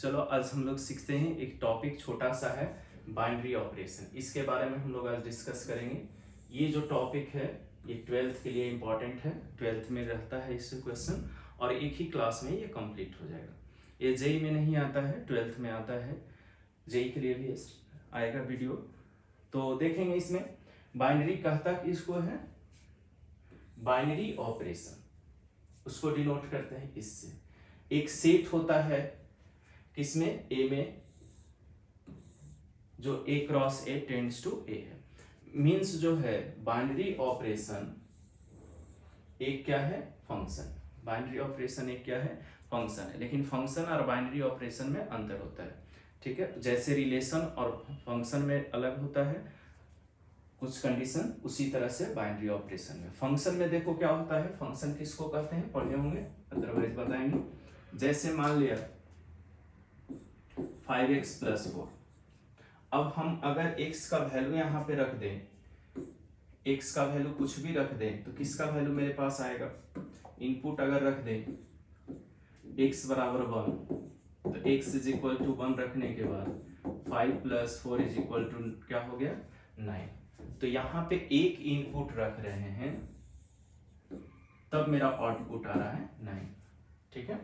चलो आज हम लोग सीखते हैं एक टॉपिक छोटा सा है बाइनरी ऑपरेशन। इसके बारे में हम लोग आज डिस्कस करेंगे। ये जो टॉपिक है ये 12th के लिए इम्पॉर्टेंट है, 12th में रहता है इससे क्वेश्चन और एक ही क्लास में ये कंप्लीट हो जाएगा। ये जेई में नहीं आता है, 12th में आता है। जेई के लिए भी आएगा वीडियो, तो देखेंगे। इसमें बाइनरी कहता कि इसको है बाइनरी ऑपरेशन, उसको डिनोट करते हैं इससे। एक सेट होता है किसमें, ए में, जो ए क्रॉस ए टेंड्स टू ए है। मीन्स जो है बाइनरी ऑपरेशन एक क्या है, फंक्शन। बाइनरी ऑपरेशन एक क्या है, फंक्शन है। लेकिन फंक्शन और बाइनरी ऑपरेशन में अंतर होता है, ठीक है। जैसे रिलेशन और फंक्शन में अलग होता है कुछ कंडीशन, उसी तरह से बाइनरी ऑपरेशन में। फंक्शन में देखो क्या होता है, फंक्शन किसको कहते हैं पढ़े होंगे, अदरवाइज बताएंगे। जैसे मान लिया 5x + 4। अब हम अगर x का वैल्यू यहाँ पे रख दें, x का वैल्यू कुछ भी रख दें, तो किसका वैल्यू मेरे पास आएगा। इनपुट अगर रख दें x = 1, तो x = 1 रखने के बाद 5 + 4 = क्या हो गया, 9। तो यहाँ पे एक इनपुट रख रहे हैं, तब मेरा आउटपुट आ रहा है 9, ठीक है।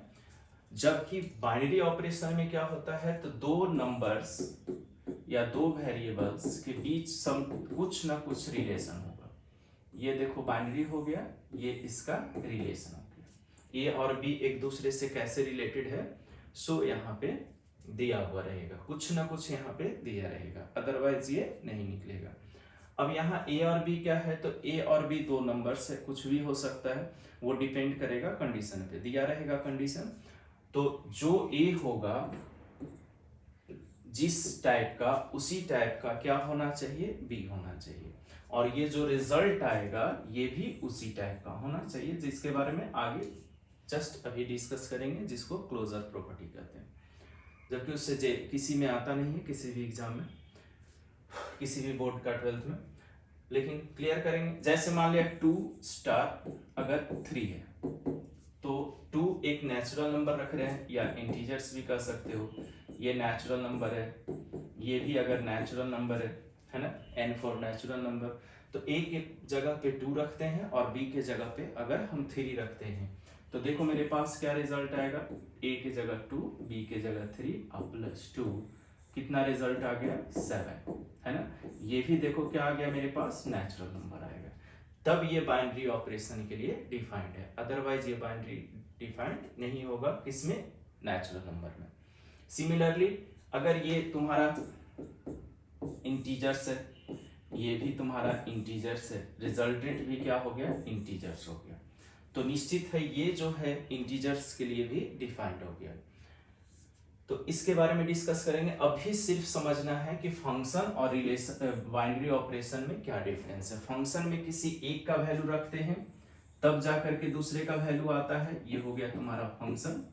जबकि बाइनरी ऑपरेशन में क्या होता है, तो दो नंबर्स या दो वेरिएबल्स के बीच कुछ ना कुछ रिलेशन होगा। ये देखो बाइनरी हो गया, ये इसका रिलेशन हो गया। ए और बी एक दूसरे से कैसे रिलेटेड है, सो यहाँ पे दिया हुआ रहेगा, कुछ ना कुछ यहाँ पे दिया रहेगा, अदरवाइज ये नहीं निकलेगा। अब यहाँ ए और बी क्या है, तो ए और बी दो नंबर्स है, कुछ भी हो सकता है, वो डिपेंड करेगा कंडीशन पे, दिया रहेगा कंडीशन। तो जो ए होगा जिस टाइप का, उसी टाइप का क्या होना चाहिए, बी होना चाहिए। और ये जो रिजल्ट आएगा ये भी उसी टाइप का होना चाहिए, जिसके बारे में आगे जस्ट अभी डिस्कस करेंगे, जिसको क्लोजर प्रॉपर्टी कहते हैं। जबकि उससे किसी में आता नहीं है, किसी भी एग्जाम में, किसी भी बोर्ड का 12th में, लेकिन क्लियर करेंगे। जैसे मान लिया 2* अगर 3 है, तो 2 एक नेचुरल नंबर रख रहे हैं, या इंटीजर्स भी कह सकते हो। ये नेचुरल नंबर है, ये भी अगर नेचुरल नंबर है ना, n फॉर नेचुरल नंबर। तो ए के जगह पे 2 रखते हैं और बी के जगह पे अगर हम 3 रखते हैं, तो देखो मेरे पास क्या रिजल्ट आएगा, ए के जगह 2, बी के जगह 3 और +2, कितना रिजल्ट आ गया, 7, है ना। ये भी देखो क्या आ गया मेरे पास, नेचुरल नंबर आएगा। तब ये बाइनरी ऑपरेशन के लिए डिफाइंड है, अदरवाइज ये बाइनरी डिफाइंड नहीं होगा, किसमें, नेचुरल नंबर में। सिमिलरली अगर ये तुम्हारा इंटीजर्स है, ये भी तुम्हारा इंटीजर्स है, रिजल्टेंट भी क्या हो गया, इंटीजर्स हो गया, तो निश्चित है ये जो है इंटीजर्स के लिए भी डिफाइंड हो गया। तो इसके बारे में डिस्कस करेंगे। अभी सिर्फ समझना है कि फंक्शन और रिलेशन, बाइनरी ऑपरेशन में क्या डिफरेंस है। फंक्शन में किसी एक का वैल्यू रखते हैं, तब जाकर के दूसरे का वैल्यू आता है, ये हो गया तुम्हारा फंक्शन,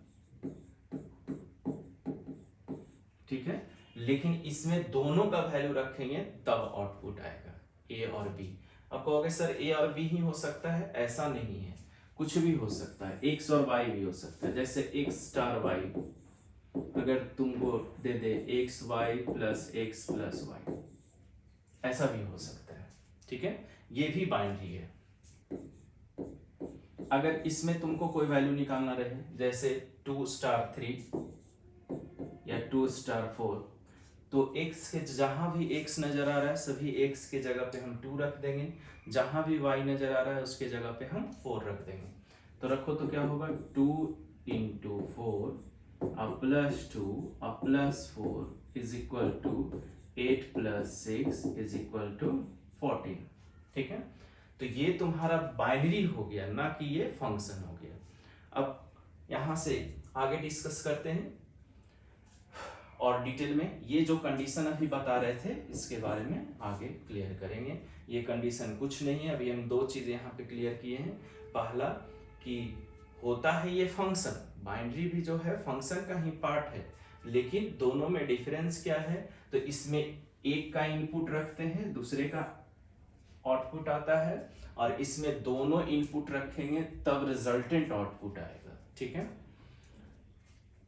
ठीक है। लेकिन इसमें दोनों का वैल्यू रखेंगे तब आउटपुट आएगा, ए और बी। अब कहोगे सर ए और बी ही हो सकता है, ऐसा नहीं है, कुछ भी हो सकता है, एक्स और वाई भी हो सकता है। जैसे x*y अगर तुमको दे दे xy + x + y, ऐसा भी हो सकता है, ठीक है। ये भी बाइनरी है। अगर इसमें तुमको कोई वैल्यू निकालना रहे, जैसे 2*3 या 2*4, तो x के जहां भी x नजर आ रहा है, सभी x के जगह पे हम 2 रख देंगे, जहां भी y नजर आ रहा है उसके जगह पे हम 4 रख देंगे। तो रखो तो क्या होगा, 2 × 4 +2 +4 = 8 + 6 = 14, ठीक है। तो ये तुम्हारा बाइनरी हो गया, ना कि ये फंक्शन हो गया। अब यहां से आगे डिस्कस करते हैं और डिटेल में। ये जो कंडीशन अभी बता रहे थे, इसके बारे में आगे क्लियर करेंगे। ये कंडीशन कुछ नहीं है, अभी हम दो चीजें यहाँ पे क्लियर किए हैं। पहला कि होता है ये फंक्शन, बाइनरी भी जो है फंक्शन का ही पार्ट है, लेकिन दोनों में डिफरेंस क्या है, तो इसमें एक का इनपुट रखते हैं, दूसरे का आउटपुट आता है, और इसमें दोनों इनपुट रखेंगे तब रिजल्टेंट आउटपुट आएगा, ठीक है।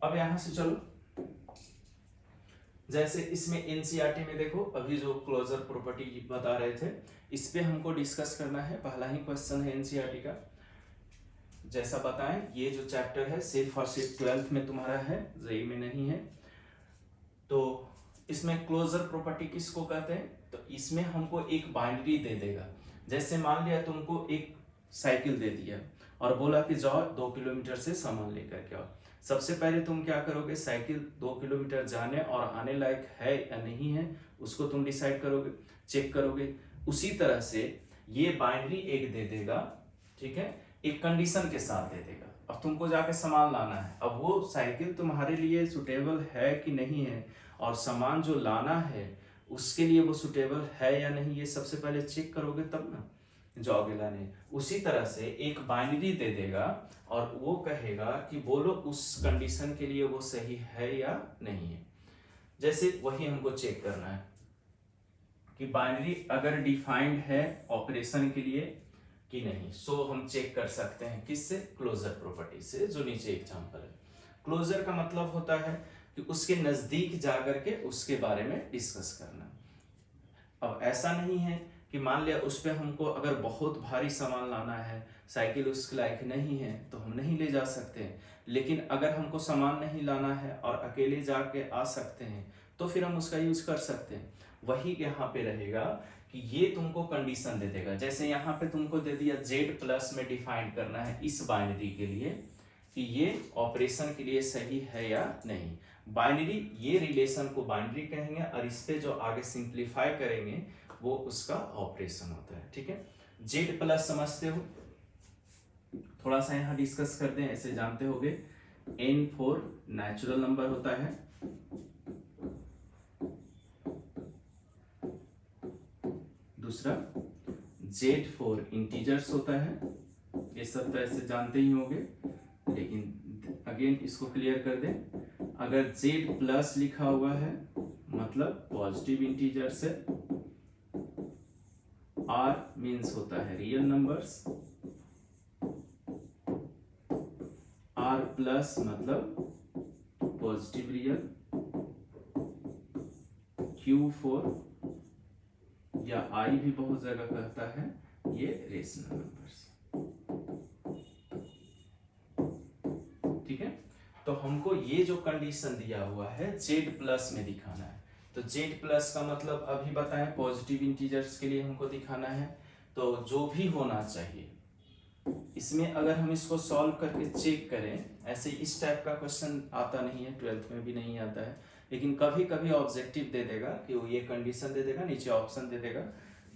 अब यहां से चलो जैसे इसमें एनसीईआरटी में देखो अभी जो क्लोजर प्रॉपर्टी बता रहे थे इस पे हमको डिस्कस करना है। पहला ही क्वेश्चन है एनसीईआरटी का। जैसा बताएं ये जो चैप्टर है सिर्फ और सिर्फ 12th में तुम्हारा है, जेईई में नहीं है। तो इसमें क्लोजर प्रॉपर्टी किसको कहते हैं? तो इसमें हमको एक बाइनरी दे देगा। जैसे मान लिया तुमको एक साइकिल दे दिया और बोला कि जाओ 2 किलोमीटर से सामान लेकर के आओ। सबसे पहले तुम क्या करोगे, साइकिल 2 किलोमीटर जाने और आने लायक है या नहीं है उसको तुम डिसाइड करोगे, चेक करोगे। उसी तरह से ये बाइनरी एक दे देगा, ठीक है, एक कंडीशन के साथ दे देगा। अब तुमको जाके सामान लाना है, अब वो साइकिल तुम्हारे लिए सुटेबल है कि नहीं है और सामान जो लाना है उसके लिए वो सुटेबल है या नहीं ये सबसे पहले चेक करोगे तब ना जाओगे लाने। उसी तरह से एक बाइनरी दे देगा और वो कहेगा कि बोलो उस कंडीशन के लिए वो सही है या नहीं है। जैसे वही हमको चेक करना है कि बाइनरी अगर डिफाइंड है ऑपरेशन के लिए कि नहीं। सो हम चेक कर सकते हैं किससे, क्लोजर प्रॉपर्टी से, जो नीचे एग्जांपल है। क्लोजर का मतलब होता है कि उसके नजदीक जाकर के उसके बारे में डिस्कस करना। अब ऐसा नहीं है कि मान लिया उस पर हमको अगर बहुत भारी सामान लाना है, साइकिल उसके लायक नहीं है तो हम नहीं ले जा सकते, लेकिन अगर हमको सामान नहीं लाना है और अकेले जाके आ सकते हैं तो फिर हम उसका यूज कर सकते हैं। वही यहाँ पे रहेगा कि ये तुमको कंडीशन दे देगा। जैसे यहाँ पे तुमको दे दिया Z+ में डिफाइन करना है इस बाइनरी के लिए कि ये ऑपरेशन के लिए सही है या नहीं। बाइनरी, ये रिलेशन को बाइनरी कहेंगे और इस पे जो आगे सिंप्लीफाई करेंगे वो उसका ऑपरेशन होता है, ठीक है। Z+ समझते हो, थोड़ा सा यहाँ डिस्कस करते हैं। ऐसे जानते होगे N4 नेचुरल नंबर होता है, दूसरा Z4 इंटीजर्स होता है। ये सब तो ऐसे जानते ही होंगे, लेकिन अगेन इसको क्लियर कर दें। अगर Z+ लिखा हुआ है मतलब पॉजिटिव इंटीजर्स है, R मीन्स होता है रियल नंबर्स, R+ मतलब पॉजिटिव रियल, Q4 या I भी बहुत जगह कहता है ये रेशनल नंबर्स, ठीक है। तो हमको ये जो कंडीशन दिया हुआ है Z+ में दिखाना है। तो Z+ का मतलब अभी बताएं पॉजिटिव इंटीजर्स के लिए हमको दिखाना है। तो जो भी होना चाहिए इसमें, अगर हम इसको सॉल्व करके चेक करें, ऐसे इस टाइप का क्वेश्चन आता नहीं है, 12th में भी नहीं आता है, लेकिन कभी कभी ऑब्जेक्टिव दे देगा कि वो ये कंडीशन दे देगा, नीचे ऑप्शन दे देगा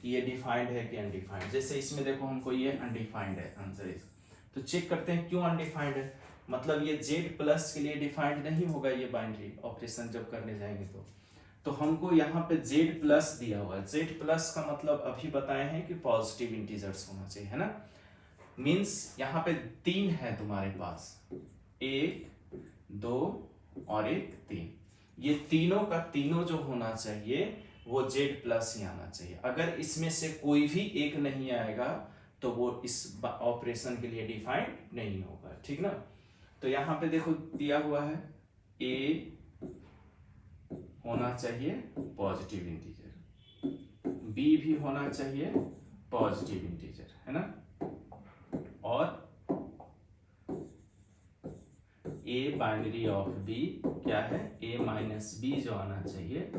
कि ये डिफाइंड है कि अनडिफाइंड। जैसे इसमें देखो हमको ये अनडिफाइंड है, आंसर इज। तो चेक करते हैं क्यों अनडिफाइंड है, मतलब ये Z+ के लिए डिफाइंड नहीं होगा ये बाइनरी ऑपरेशन जब करने जाएंगे तो हमको यहाँ पे Z+ दिया हुआ है। Z+ का मतलब अभी बताए हैं कि पॉजिटिव इंटीजर्स होना चाहिए, है ना। मीन्स यहाँ पे 3 है तुम्हारे पास, 1, 2 और 1, 3। ये तीनों का तीनों जो होना चाहिए वो Z+ ही आना चाहिए। अगर इसमें से कोई भी एक नहीं आएगा तो वो इस ऑपरेशन के लिए डिफाइंड नहीं होगा, ठीक ना। तो यहाँ पे देखो दिया हुआ है A होना चाहिए पॉजिटिव इंटीजर, B भी होना चाहिए पॉजिटिव इंटीजर, है ना, और A बाइनरी ऑफ B क्या है, A-B जो आना चाहिए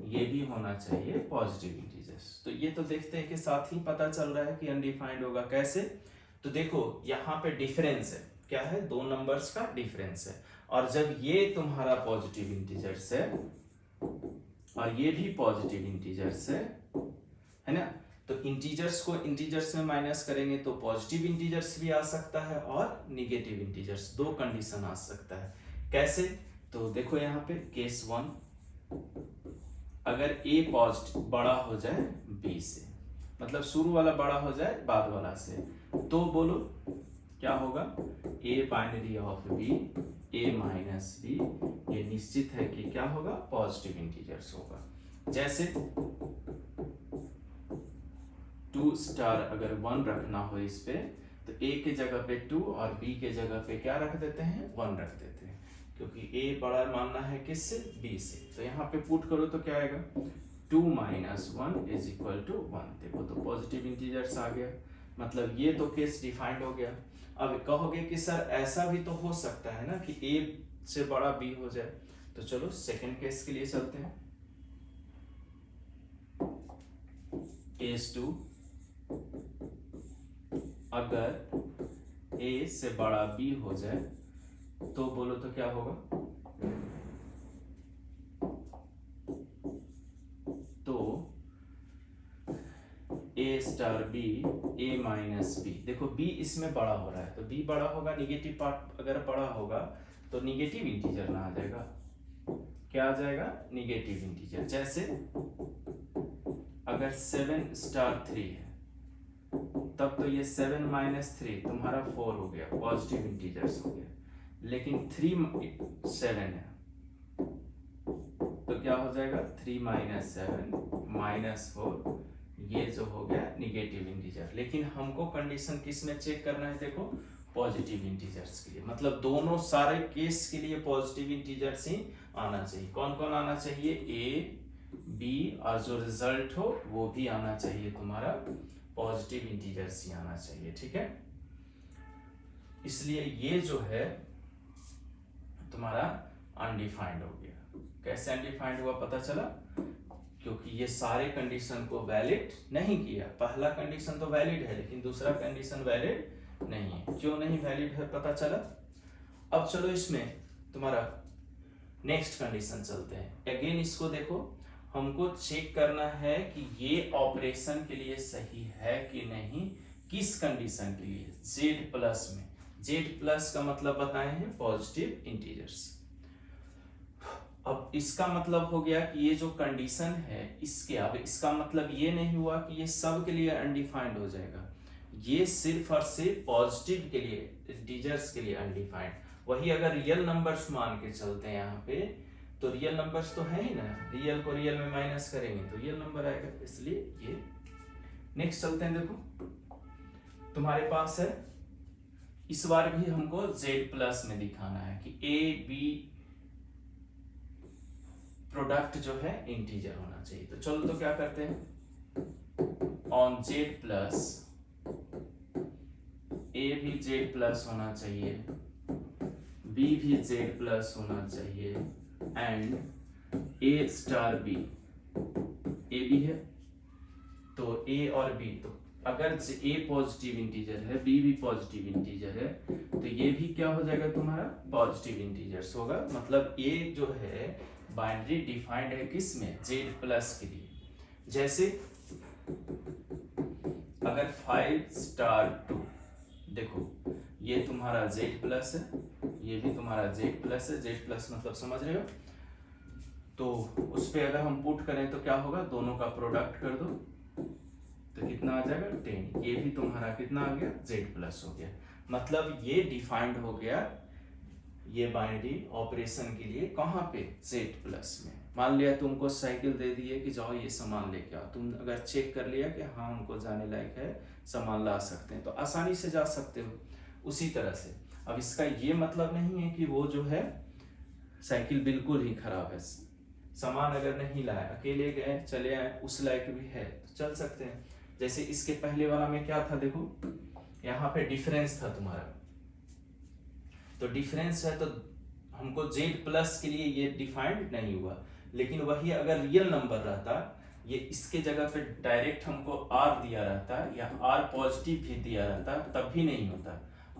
ये भी होना चाहिए पॉजिटिव इंटीजर्स। तो ये तो देखते हैं कि साथ ही पता चल रहा है कि अनडिफाइंड होगा। कैसे, तो देखो यहाँ पे डिफरेंस है, क्या है, 2 नंबर्स का डिफरेंस है, और जब ये तुम्हारा पॉजिटिव इंटीजर्स है और ये भी पॉजिटिव इंटीजर्स है ना, तो इंटीजर्स को इंटीजर्स में माइनस करेंगे तो पॉजिटिव इंटीजर्स भी आ सकता है और निगेटिव इंटीजर्स, 2 कंडीशन आ सकता है। कैसे, तो देखो यहाँ पे केस 1, अगर A पॉजिटिव बड़ा हो जाए B से, मतलब शुरू वाला बड़ा हो जाए बाद वाला से, तो बोलो क्या होगा, A binary of B A-B, ये निश्चित है कि क्या होगा, पॉजिटिव इंटीजर्स होगा। जैसे 2* अगर 1 रखना हो इस पे, तो A के जगह पे 2 और B के जगह पे क्या रख देते हैं, 1 रख देते हैं। क्योंकि a बड़ा मानना है किससे, b से। तो यहाँ पे पुट करो तो क्या आएगा, 2 - 1 इज इक्वल टू 1। देखो तो पॉजिटिव इंटीजर्स आ गया, मतलब ये तो केस डिफाइंड हो गया। अब कहोगे कि सर ऐसा भी तो हो सकता है ना कि a से बड़ा b हो जाए, तो चलो सेकंड केस के लिए चलते हैं। केस 2, अगर a से बड़ा b हो जाए तो बोलो तो क्या होगा, तो a star b a minus b। देखो b इसमें बड़ा हो रहा है तो b बड़ा होगा, निगेटिव पार्ट अगर बड़ा होगा तो निगेटिव इंटीजर ना आ जाएगा, क्या आ जाएगा, निगेटिव इंटीजर। जैसे अगर 7 स्टार 3 है तब तो ये 7 - 3 तुम्हारा 4 हो गया, पॉजिटिव इंटीजर्स हो गया। लेकिन 3 7 है तो क्या हो जाएगा, 3 - 7 -4, ये जो हो गया निगेटिव इंटीजर। लेकिन हमको कंडीशन किस में चेक करना है, देखो पॉजिटिव इंटीजर्स के लिए, मतलब दोनों सारे केस के लिए पॉजिटिव इंटीजर्स ही आना चाहिए। कौन कौन आना चाहिए, a b और जो रिजल्ट हो वो भी आना चाहिए, तुम्हारा पॉजिटिव इंटीजर्स ही आना चाहिए, ठीक है। इसलिए ये जो है तुम्हारा अनडिफाइंड हो गया। कैसे अनडिफाइंड हुआ पता चला, क्योंकि ये सारे कंडीशन को वैलिड नहीं किया। पहला कंडीशन तो वैलिड है लेकिन दूसरा कंडीशन वैलिड नहीं है। क्यों नहीं वैलिड है पता चला। अब चलो इसमें तुम्हारा नेक्स्ट कंडीशन चलते हैं। अगेन इसको देखो, हमको चेक करना है कि ये ऑपरेशन के लिए सही है कि नहीं। किस कंडीशन के लिए, z प्लस में। z प्लस का मतलब बताए हैं पॉजिटिव इंटीजर्स। अब इसका मतलब हो गया कि ये जो कंडीशन है इसके, अब इसका मतलब ये नहीं हुआ कि ये सब के लिए अनडिफाइंड हो जाएगा, ये सिर्फ और सिर्फ पॉजिटिव के लिए, इंटीजर्स के लिए अनडिफाइंड। वही अगर रियल नंबर्स मान के चलते हैं यहाँ पे, तो रियल नंबर्स तो है ही ना, रियल को रियल में माइनस करेंगे तो रियल नंबर आएगा, इसलिए ये। नेक्स्ट चलते हैं, देखो तुम्हारे पास है, इस बार भी हमको z प्लस में दिखाना है कि a b प्रोडक्ट जो है इंटीजर होना चाहिए। तो चलो तो क्या करते हैं, ऑन z प्लस a भी z प्लस होना चाहिए, b भी z प्लस होना चाहिए, and a star b, a भी है तो a और b, तो अगर a पॉजिटिव इंटीजर है b भी पॉजिटिव इंटीजर है तो ये भी क्या हो जाएगा, तुम्हारा पॉजिटिव इंटीजर्स होगा। मतलब a जो है बाइनरी डिफाइंड है किस में, z प्लस के लिए। जैसे अगर 5 स्टार 2, देखो ये तुम्हारा z प्लस है, ये भी तुम्हारा z प्लस है, z प्लस मतलब समझ रहे हो। तो उस पे अगर हम पुट करें तो क्या होगा, दोनों का प्रोडक्ट कर दो तो कितना आ जाएगा 10। ये भी तुम्हारा कितना आ गया, z प्लस हो गया। मतलब ये डिफाइंड हो गया ये बाइनरी ऑपरेशन के लिए, कहाँ पे, z प्लस में। मान लिया तुमको साइकिल दे दिए कि जाओ ये सामान लेके आओ, तुम अगर चेक कर लिया कि हाँ हमको जाने लायक है, सामान ला सकते हैं, तो आसानी से जा सकते हो। उसी तरह से अब इसका ये मतलब नहीं है कि वो जो है साइकिल बिल्कुल ही खराब है, सामान अगर नहीं लाया, अकेले गए चले आए, उस लायक भी है तो चल सकते हैं। जैसे इसके पहले वाला में क्या था, देखो यहाँ पे डिफरेंस था तुम्हारा, तो डिफरेंस है तो हमको z प्लस के लिए ये डिफाइंड नहीं हुआ। लेकिन वही अगर रियल नंबर रहता, ये इसके जगह पे डायरेक्ट हमको r दिया रहता या r पॉजिटिव भी दिया रहता, तब भी नहीं होता,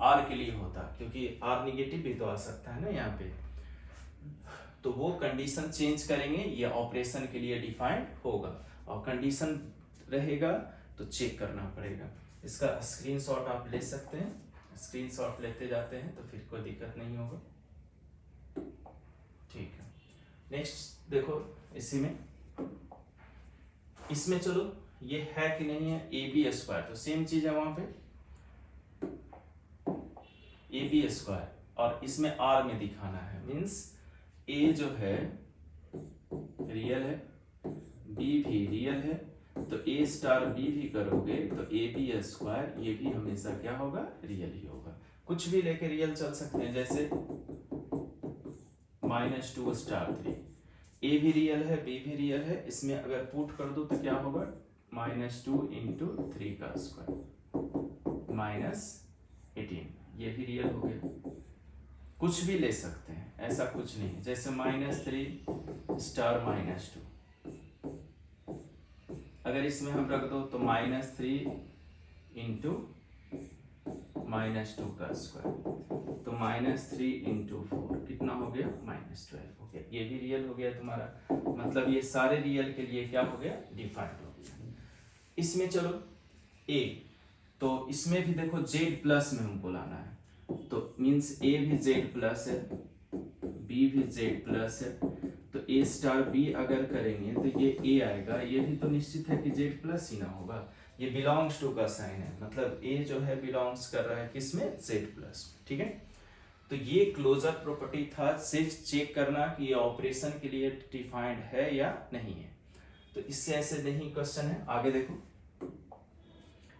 r के लिए होता, क्योंकि r निगेटिव भी तो आ सकता है ना यहाँ पे। तो वो कंडीशन चेंज करेंगे, ये ऑपरेशन के लिए डिफाइंड होगा, और कंडीशन रहेगा तो चेक करना पड़ेगा। इसका स्क्रीनशॉट आप ले सकते हैं, स्क्रीनशॉट लेते जाते हैं तो फिर कोई दिक्कत नहीं होगा, ठीक है। नेक्स्ट देखो, इसी में इसमें चलो ये है कि नहीं है, ए बी स्क्वायर, तो सेम चीज है वहां पे ए बी स्क्वायर, और इसमें आर में दिखाना है, मीन्स ए जो है रियल है, बी भी रियल है, तो ए स्टार बी भी करोगे तो ए बी स्क्वायर ये भी हमेशा क्या होगा, रियल ही होगा। कुछ भी लेके रियल चल सकते हैं, जैसे माइनस 2 स्टार 3, ए भी रियल है बी भी रियल है, इसमें अगर पुट कर दो तो क्या होगा, माइनस 2 इंटू 3 का स्क्वायर माइनस 18, ये भी रियल हो गया। कुछ भी ले सकते हैं, ऐसा कुछ नहीं है, जैसे माइनस 3 स्टार माइनस 2, अगर इसमें हम रख दो तो माइनस 3 इंटू माइनस 2 का स्क्वायर, तो माइनस 3 इंटू 4 कितना हो गया, माइनस 12 हो गया। ये भी रियल हो गया तुम्हारा, मतलब ये सारे रियल के लिए क्या हो गया, डिफाइंड हो गया। इसमें चलो ए, तो इसमें भी देखो जेड प्लस में हमको लाना है, तो मीन्स ए भी जेड प्लस है बी भी जेड प्लस है, तो ए स्टार बी अगर करेंगे तो ये ए आएगा, ये भी तो निश्चित है कि जेड प्लस ही ना होगा, ये बिलोंग्स टू का साइन है, मतलब ए जो है बिलोंग्स कर रहा है किसमें, जेड प्लस, ठीक है। तो ये क्लोजर प्रॉपर्टी था, सिर्फ चेक करना कि ये ऑपरेशन के लिए डिफाइंड है या नहीं है। तो इससे ऐसे नहीं क्वेश्चन है, आगे देखो,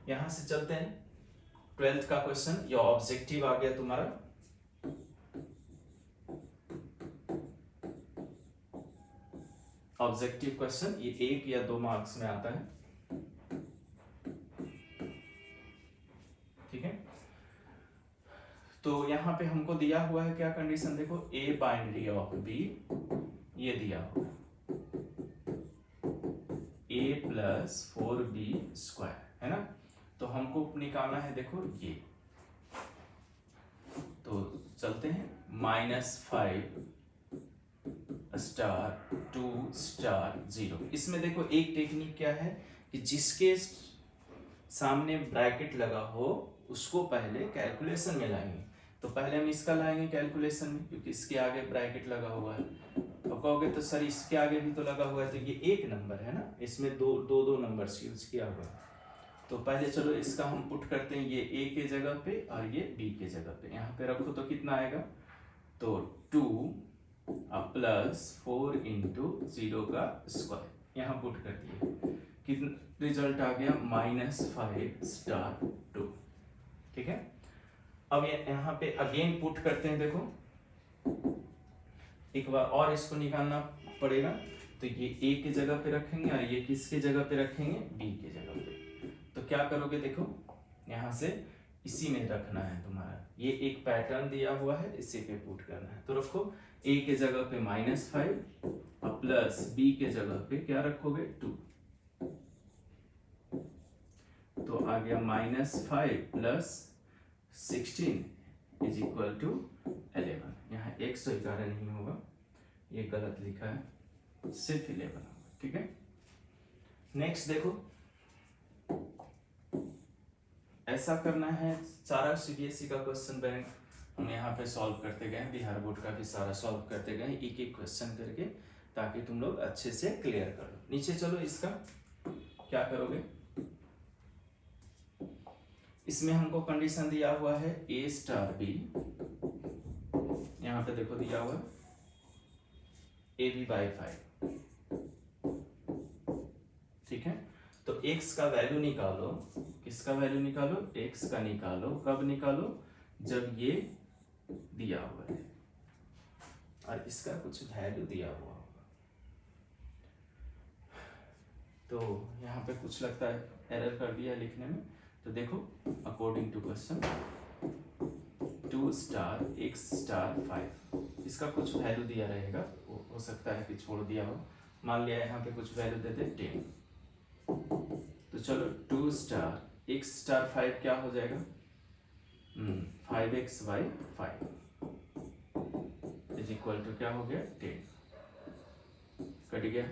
यहां से चलते हैं 12th का क्वेश्चन, ये ऑब्जेक्टिव आ गया तुम्हारा। ऑब्जेक्टिव क्वेश्चन ये 1 या 2 मार्क्स में आता है, ठीक है। तो यहां पे हमको दिया हुआ है क्या कंडीशन, देखो ए बाइनरी ऑफ बी, ये दिया हुआ ए प्लस 4b स्क्वायर, है ना। तो हमको निकालना है, देखो ये, तो चलते हैं, -5 स्टार 2 स्टार 0। इसमें देखो एक टेक्निक क्या है कि जिसके सामने ब्रैकेट लगा हो उसको पहले कैलकुलेशन में लाएंगे, तो पहले हम इसका लाएंगे कैलकुलेशन में, क्योंकि इसके आगे ब्रैकेट लगा हुआ है। तो कहोगे तो सर इसके आगे भी तो लगा हुआ है, तो ये एक नंबर है ना, इसमें दो नंबर्स यूज किया हुआ है। तो पहले चलो इसका हम पुट करते हैं, ये ए के जगह पे और ये बी के जगह पे, यहाँ पे रखो तो कितना आएगा, तो 2 प्लस 4 इंटू 0 का स्क्वायर, यहाँ पुट कर दिए, कितना रिजल्ट आ गया, -5 स्टार 2, ठीक है। अब यहाँ पे अगेन पुट करते हैं, देखो एक बार और इसको निकालना पड़ेगा, तो ये ए के जगह पे रखेंगे और ये किसके जगह पे रखेंगे, बी के जगह पे। तो क्या करोगे, देखो यहाँ से इसी में रखना है तुम्हारा, ये एक पैटर्न दिया हुआ है, इसी पे पुट करना है। तो रखो ए के जगह पे -5 और प्लस बी के जगह पे क्या रखोगे, 2, तो आ गया -5 प्लस 16 इज इक्वल टू 11। यहाँ 111 नहीं होगा, ये गलत लिखा है, सिर्फ 11 होगा, ठीक है। नेक्स्ट देखो, ऐसा करना है, सारा सीबीएसई का क्वेश्चन बैंक हम यहाँ पे सॉल्व करते गए, बिहार बोर्ड का भी सारा सॉल्व करते गए, एक एक क्वेश्चन करके, ताकि तुम लोग अच्छे से क्लियर कर लो। नीचे चलो, इसका क्या करोगे, इसमें हमको कंडीशन दिया हुआ है ए स्टार बी, यहाँ पे देखो दिया हुआ ए बी बाई 5, ठीक है। तो x का वैल्यू निकालो, किसका वैल्यू निकालो, x का निकालो, कब निकालो, जब ये दिया हुआ है और इसका कुछ वैल्यू दिया हुआ होगा। तो यहाँ पे कुछ लगता है एरर कर दिया लिखने में, तो देखो according to question 2 star x star 5, इसका कुछ वैल्यू दिया रहेगा, हो सकता है कि छोड़ दिया हो, मान लिया यहाँ पे कुछ वैल्यू देते 10, तो चलो 2 स्टार x स्टार 5 क्या हो जाएगा, 5x by 5 is equal to क्या हो गया, 10, कट गया।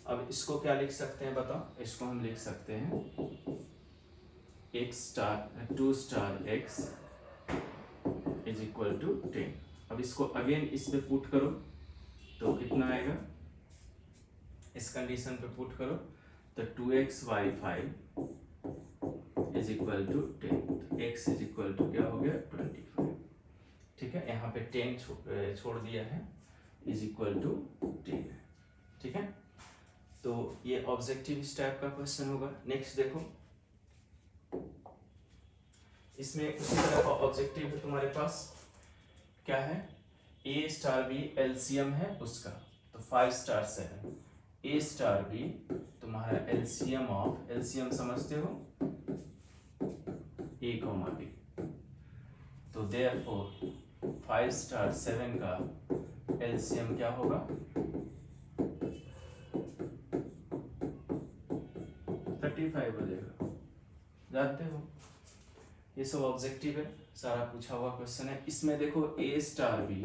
अब इसको क्या लिख सकते हैं बताओ, इसको हम लिख सकते हैं x star 2 star x is equal to 10। अब इसको अगेन इस पे पुट करो तो कितना आएगा, इस कंडीशन पे पुट करो तो 2x by 5 is equal to 10, तो x इज इक्वल टू क्या हो गया, 25, ठीक है। यहाँ पे 10 छोड़ दिया है, इज इक्वल टू 10, ठीक है। तो ये ऑब्जेक्टिव इस टाइप का क्वेश्चन होगा। नेक्स्ट देखो, इसमें उसी तरह का ऑब्जेक्टिव है तुम्हारे पास, क्या है, ए स्टार बी एलसीएम है उसका, तो 5 स्टार 7 ए स्टार बी तुम्हारा एलसीएम ऑफ, एलसीएम समझते हो, ए कॉमा बी, तो देयरफॉर 5 स्टार 7 का एलसीएम क्या होगा 35 हो जाएगा। जानते हो ये सब ऑब्जेक्टिव है, सारा पूछा हुआ क्वेश्चन है। इसमें देखो ए स्टार बी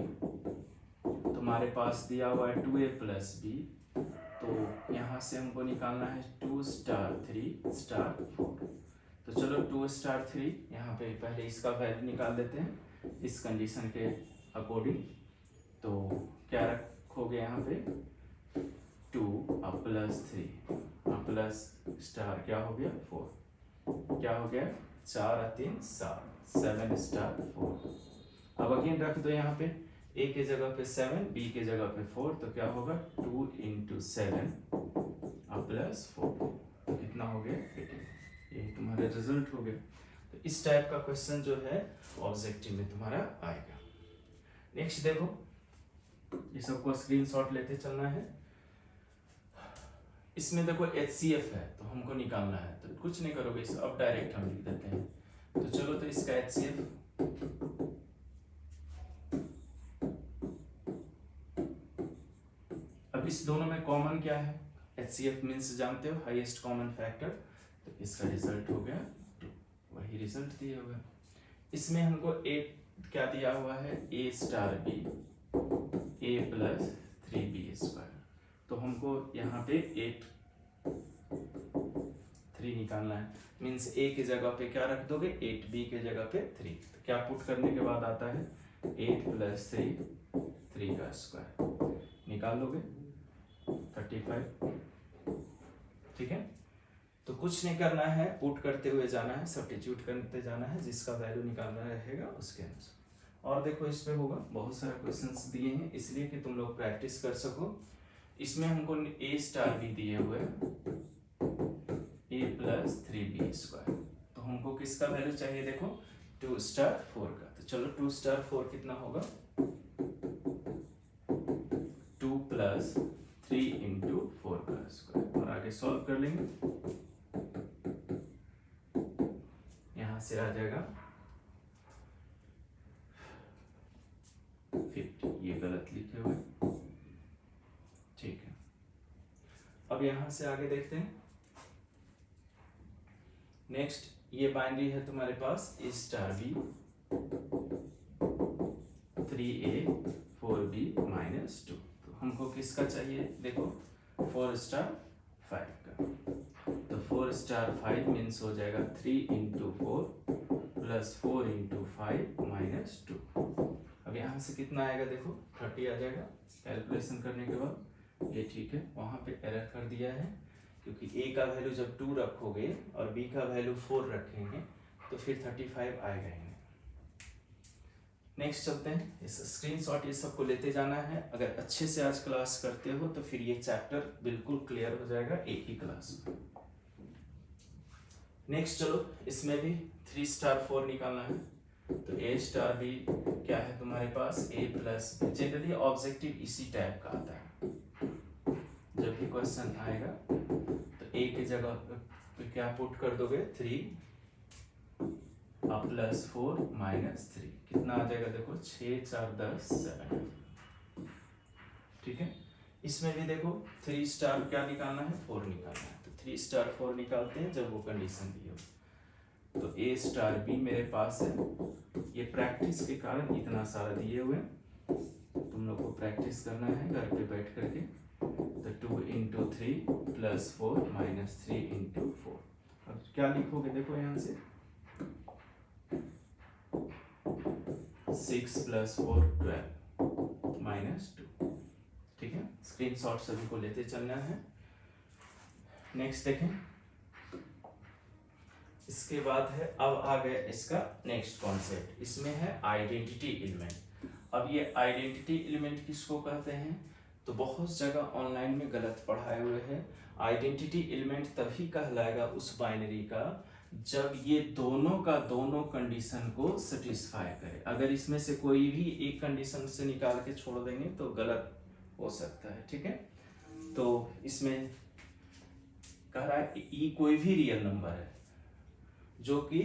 तुम्हारे पास दिया हुआ है 2a प्लस बी, तो यहाँ से हमको निकालना है 2 स्टार 3 स्टार 4। तो चलो 2 स्टार 3 यहाँ पे पहले इसका वैल्यू निकाल देते हैं इस कंडीशन के अकॉर्डिंग। तो क्या रखोगे यहाँ पे 2 प्लस 3 प्लस स्टार क्या हो गया 4, क्या हो गया 4 और 3 7 7 स्टार 4। अब अगेन रख दो यहाँ पे ए के जगह पे 7 बी के जगह पे 4, तो क्या होगा 2 इंटू 7 प्लस 4, तो कितना हो गया 18। ये तुम्हारे रिजल्ट हो गए। तो इस टाइप का क्वेश्चन जो है ऑब्जेक्टिव में तुम्हारा आएगा। नेक्स्ट देखो, ये सबको स्क्रीनशॉट लेते चलना है। इसमें देखो HCF है तो हमको निकालना है, तो कुछ नहीं करोगे इस, अब डायरेक्ट हम लिख देते हैं। तो चलो तो इसका HCF अब इस दोनों में कॉमन क्या है, HCF मीन्स जानते हो हाईएस्ट कॉमन फैक्टर, तो इसका रिजल्ट हो गया 2, वही रिजल्ट दिया हुआ है। इसमें हमको ए क्या दिया हुआ है a star B A plus 3b square, तो हमको यहाँ पे 3 निकालना है, मीन्स ए की जगह पे क्या रख दोगे 8, बी के जगह पे 3, तो क्या पुट करने के बाद आता है 8 प्लस 3 का स्क्वायर, निकाल लोगे 35। ठीक है, तो कुछ नहीं करना है, पुट करते हुए जाना है, सब्स्टिट्यूट करते जाना है, जिसका वैल्यू निकालना रहेगा उसके अनुसार। और देखो इस पे होगा, बहुत सारे क्वेश्चंस दिए हैं इसलिए कि तुम लोग प्रैक्टिस कर सको। इसमें हमको ए स्टार भी दिए हुए ए प्लस 3b स्क्वायर, तो हमको किसका वैल्यू चाहिए देखो 2 स्टार 4 का, तो चलो 2 स्टार 4 कितना होगा 2 प्लस 3 इंटू 4 का स्क्वायर, और आगे सॉल्व कर लेंगे। यहां से आ जाएगा 50, ये गलत लिखे हुए, ठीक है। अब यहां से आगे देखते हैं। नेक्स्ट ये बाइनरी है तुम्हारे पास a star b 3a 4b minus 2, तो हमको किसका चाहिए देखो 4 स्टार 5 का, तो 4 स्टार 5 मीन्स हो जाएगा 3 इंटू 4 प्लस 4 इंटू 5 माइनस 2। अब यहाँ से कितना आएगा देखो 30 आ जाएगा कैलकुलेशन करने के बाद। ये ठीक है, वहाँ पे एरर कर दिया है क्योंकि a का वैल्यू जब 2 रखोगे और b का वैल्यू 4 रखेंगे तो फिर 35 आएगा ही नहीं। नेक्स्ट चलते हैं, इस स्क्रीनशॉट ये सबको लेते जाना है। अगर अच्छे से आज क्लास करते हो तो फिर ये चैप्टर बिल्कुल क्लियर हो जाएगा एक ही क्लास में। नेक्स्ट चलो, इसमें भी 3 स्टार 4 निकालना है, तो ए स्टार बी क्या है तुम्हारे पास a plus B. Generally objective इसी टाइप का आता है, जब भी क्वेश्चन आएगा तो a की जगह पे क्या पुट कर दोगे 3 प्लस 4 माइनस 3, कितना आ जाएगा देखो 6 4 10 7। ठीक है, इसमें भी देखो 3 स्टार क्या निकालना है 4 निकालना है, तो 3 स्टार 4 निकालते हैं जब वो कंडीशन दी हो। तो ए स्टार बी मेरे पास है, ये प्रैक्टिस के कारण इतना सारा दिए हुए, तुम लोग को प्रैक्टिस करना है घर पे बैठ करके। तो 2 इंटू 3 प्लस 4 माइनस 3 इंटू 4। अब क्या लिखोगे देखो यहाँ से 6 प्लस 4 12 माइनस 2। ठीक है, स्क्रीनशॉट सभी को लेते चलना है। नेक्स्ट देखें, इसके बाद है, अब आ गया इसका नेक्स्ट कॉन्सेप्ट, इसमें है आइडेंटिटी एलिमेंट। अब ये आइडेंटिटी एलिमेंट किसको कहते हैं, तो बहुत जगह ऑनलाइन में गलत पढ़ाए हुए हैं। आइडेंटिटी एलिमेंट तभी कहलाएगा उस बाइनरी का जब ये दोनों का दोनों कंडीशन को सेटिस्फाई करे। अगर इसमें से कोई भी एक कंडीशन से निकाल के छोड़ देंगे तो गलत हो सकता है, ठीक है। तो इसमें कह रहा है ई कोई भी रियल नंबर है जो कि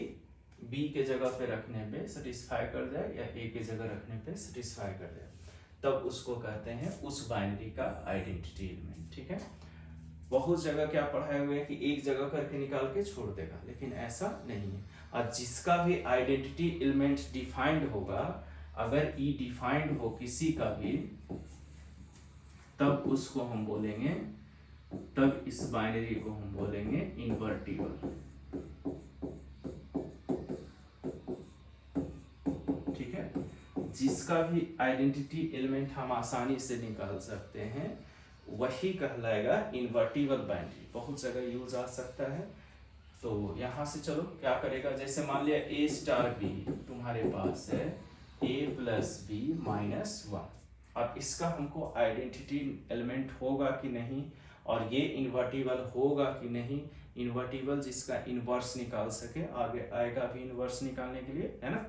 बी के जगह पे रखने पे सेटिस्फाई कर जाए या ए के जगह रखने पे सेटिस्फाई कर जाए, तब उसको कहते हैं उस बाइनरी का आइडेंटिटी एलिमेंट, ठीक है। बहुत जगह क्या पढ़ाए हुए है कि एक जगह करके निकाल के छोड़ देगा, लेकिन ऐसा नहीं है। और जिसका भी आइडेंटिटी एलिमेंट डिफाइंड होगा, अगर ई डिफाइंड हो किसी का भी, तब उसको हम बोलेंगे, तब इस बाइनरी को हम बोलेंगे इनवर्टिबल, ठीक है। जिसका भी आइडेंटिटी एलिमेंट हम आसानी से निकाल सकते हैं वही कहलाएगा इनवर्टिबल बाइनरी। बहुत जगह यूज आ सकता है। तो यहां से चलो क्या करेगा, जैसे मान लिया ए स्टार बी तुम्हारे पास है ए प्लस बी माइनस वन। अब इसका हमको आइडेंटिटी एलिमेंट होगा कि नहीं, और ये इन्वर्टिबल होगा कि नहीं। इन्वर्टिबल जिसका इनवर्स निकाल सके, आगे आएगा अभी इनवर्स निकालने के लिए, है ना।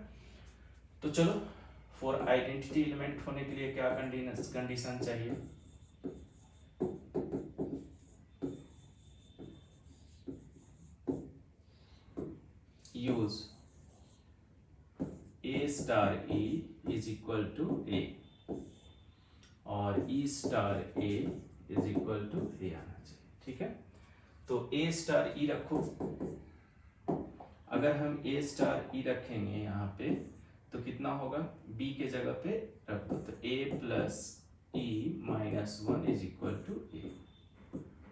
तो चलो, फॉर आइडेंटिटी एलिमेंट होने के लिए क्या कंडीशन चाहिए, use a star a is equal to a और e star a is equal to a आना चाहिए, ठीक है। तो ए स्टार ई रखो। अगर हम ए स्टार ई रखेंगे यहाँ पे तो कितना होगा, बी के जगह पे रख दो, तो a plus e minus one is equal to a.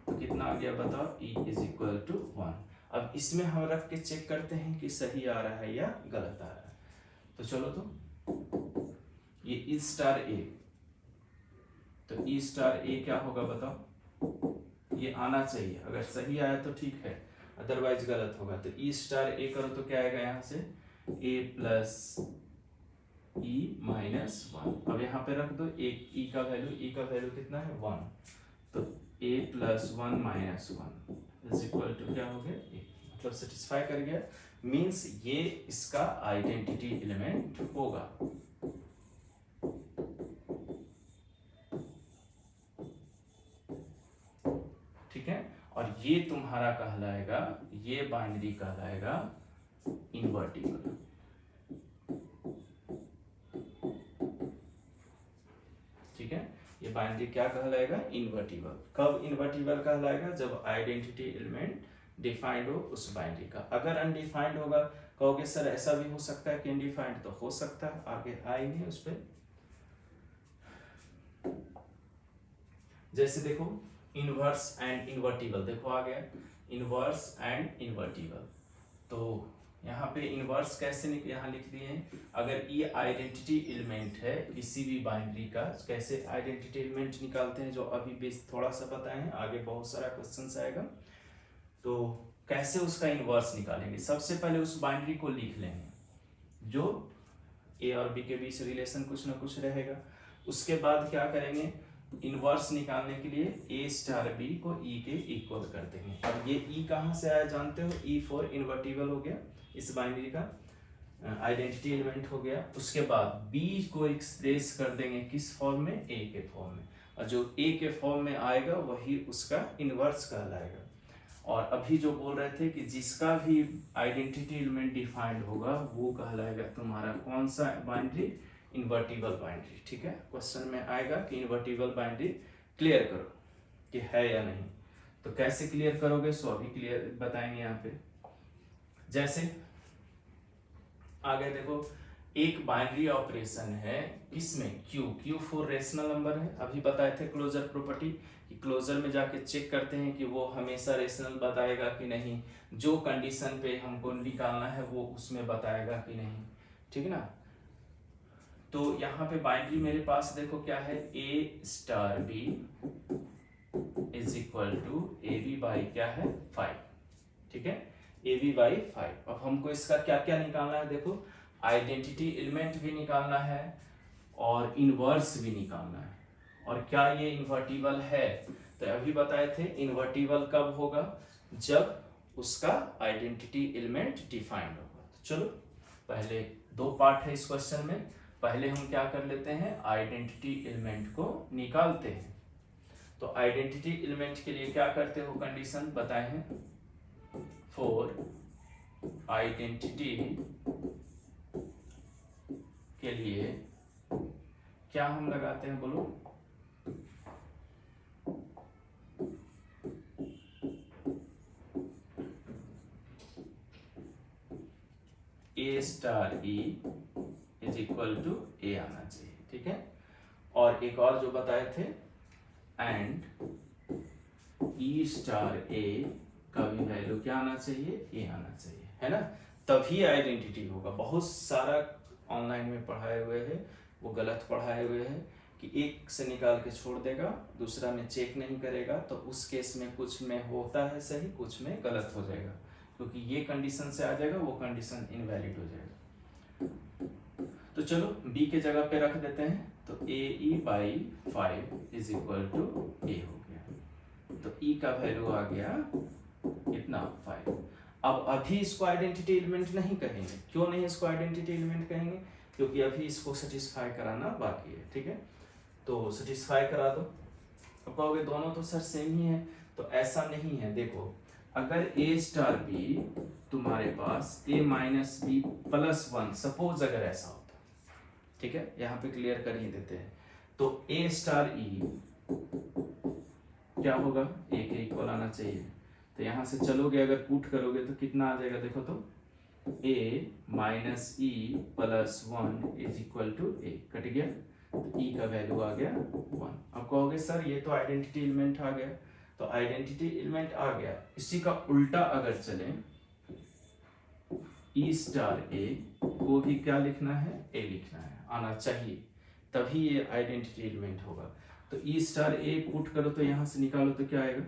तो कितना आ गया बताओ, e is equal to one. अब इसमें हम रख के चेक करते हैं कि सही आ रहा है या गलत आ रहा है। तो चलो, तो ये ई स्टार ए, तो ई स्टार ए क्या होगा बताओ, ये आना चाहिए। अगर सही आया तो ठीक है, अदरवाइज गलत होगा। तो ई स्टार ए करो तो क्या आएगा यहाँ से, ए प्लस ई माइनस वन। अब यहाँ पे रख दो एक ई का वैल्यू कितना है, वन। तो a plus one minus one is equal to क्या हो गया, ए। मतलब सेटिस्फाई कर गया, मीन्स ये इसका आइडेंटिटी एलिमेंट होगा। ठीक है, और ये तुम्हारा कहलाएगा, ये बाइनरी कहलाएगा इनवर्टिबल। ठीक है, ये बाइनरी क्या कहलाएगा, इनवर्टिबल। कब इनवर्टिबल कहलाएगा, जब आइडेंटिटी एलिमेंट डिफाइंड हो उस बाइनरी का। अगर अनडिफाइंड होगा, कहोगे सर ऐसा भी हो सकता है कि अनडिफाइंड, तो हो सकता है, आगे आएंगे उस पर। जैसे देखो इनवर्स एंड इनवर्टिबल, देखो आ गया इनवर्स एंड इनवर्टिबल। तो यहाँ पे इनवर्स कैसे यहाँ लिख दिए हैं, अगर ये आइडेंटिटी एलिमेंट है किसी भी बाइनरी का, कैसे आइडेंटिटी एलिमेंट निकालते हैं, जो अभी बेस थोड़ा सा बताए हैं, आगे बहुत सारा क्वेश्चन आएगा। तो कैसे उसका इनवर्स निकालेंगे, सबसे पहले उस बाइनरी को लिख लेंगे जो ए और बी के बीच रिलेशन कुछ ना कुछ रहेगा। उसके बाद क्या करेंगे, इनवर्स निकालने के लिए ए स्टार बी को ई के इक्वल कर देंगे। अब ये ई कहाँ से आया जानते हो, ई फॉर इनवर्टिबल हो गया, इस बाइनरी का आइडेंटिटी एलिमेंट हो गया। उसके बाद बी को एक्सप्रेस कर देंगे किस फॉर्म में, ए के फॉर्म में, और जो ए के फॉर्म में आएगा वही उसका इनवर्स कहलाएगा। और अभी जो बोल रहे थे कि जिसका भी आइडेंटिटी एलिमेंट डिफाइंड होगा वो कहलाएगा तुम्हारा कौन सा बाइनरी, इन्वर्टिबल बाइनरी। ठीक है, क्वेश्चन में आएगा कि इन्वर्टिबल बाइनरी क्लियर करो कि है या नहीं। तो कैसे क्लियर करोगे, सो अभी क्लियर बताएंगे यहाँ पे। जैसे आगे देखो, एक बाइनरी ऑपरेशन है, इसमें क्यू फॉर रेशनल नंबर है। अभी बताए थे क्लोजर प्रॉपर्टी कि क्लोजर में जाके चेक करते हैं कि वो हमेशा रेशनल बताएगा कि नहीं, जो कंडीशन पे हमको निकालना है वो उसमें बताएगा कि नहीं। ठीक है ना। तो यहाँ पे बाइनरी मेरे पास देखो क्या है, a star b is equal to a b by क्या है 5। ठीक है, ए बी बाई 5। अब हमको इसका क्या क्या निकालना है, देखो आइडेंटिटी एलिमेंट भी निकालना है और इनवर्स भी निकालना है। और क्या ये इन्वर्टिबल है, तो अभी बताए थे इन्वर्टिबल कब होगा, जब उसका आइडेंटिटी एलिमेंट डिफाइंड होगा। तो चलो पहले दो पार्ट है इस क्वेश्चन में, पहले हम क्या कर लेते हैं, आइडेंटिटी एलिमेंट को निकालते हैं। तो आइडेंटिटी एलिमेंट के लिए क्या करते हो, कंडीशन बताए हैं, फॉर आइडेंटिटी के लिए क्या हम लगाते हैं, बोलो, a star e is equal to a आना चाहिए, ठीक है। और एक और जो बताए थे, एंड ई स्टार ए का भी वैल्यू क्या आना चाहिए, ए आना चाहिए, है ना, तभी आइडेंटिटी होगा। बहुत सारा ऑनलाइन में पढ़ाए हुए हैं, वो गलत पढ़ाए हुए हैं कि एक से निकाल के छोड़ देगा, दूसरा में चेक नहीं करेगा, तो उस केस में कुछ में होता है सही, कुछ में गलत हो जाएगा, क्योंकि ये कंडीशन से आ जाएगा, वो कंडीशन इनवैलिड हो जाएगा। तो चलो बी के जगह पे रख देते हैं, तो ए ई बाई 5 इज इक्वल टू ए हो गया। तो ई का वैल्यू आ गया कितना, 5। अब अभी इसको आइडेंटिटी एलिमेंट नहीं कहेंगे। क्यों नहीं इसको आइडेंटिटी एलिमेंट कहेंगे, क्योंकि अभी इसको सेटिस्फाई कराना बाकी है, ठीक है। तो सेटिस्फाई करा दो। अब कहोगे दोनों तो सर सेम ही है, तो ऐसा नहीं है। देखो अगर ए स्टार बी तुम्हारे पास ए माइनस बी प्लस 1, सपोज अगर ऐसा होता, ठीक है, यहाँ पे क्लियर कर ही देते हैं, तो ए स्टार ई क्या होगा, ए के इक्वल आना चाहिए। तो यहाँ से चलोगे, अगर पुट करोगे तो कितना आ जाएगा, देखो तो a minus e plus 1 is equal to a, cut गया, तो ई का वैल्यू आ गया 1। अब कहोगे सर ये तो आइडेंटिटी एलिमेंट आ गया, तो आइडेंटिटी एलिमेंट आ गया, इसी का उल्टा अगर चले, ई स्टार ए को भी क्या लिखना है, ए लिखना है, आना चाहिए, तभी ये आइडेंटिटी एलिमेंट होगा। तो ई स्टार ए पुट करो तो यहां से निकालो तो क्या आएगा,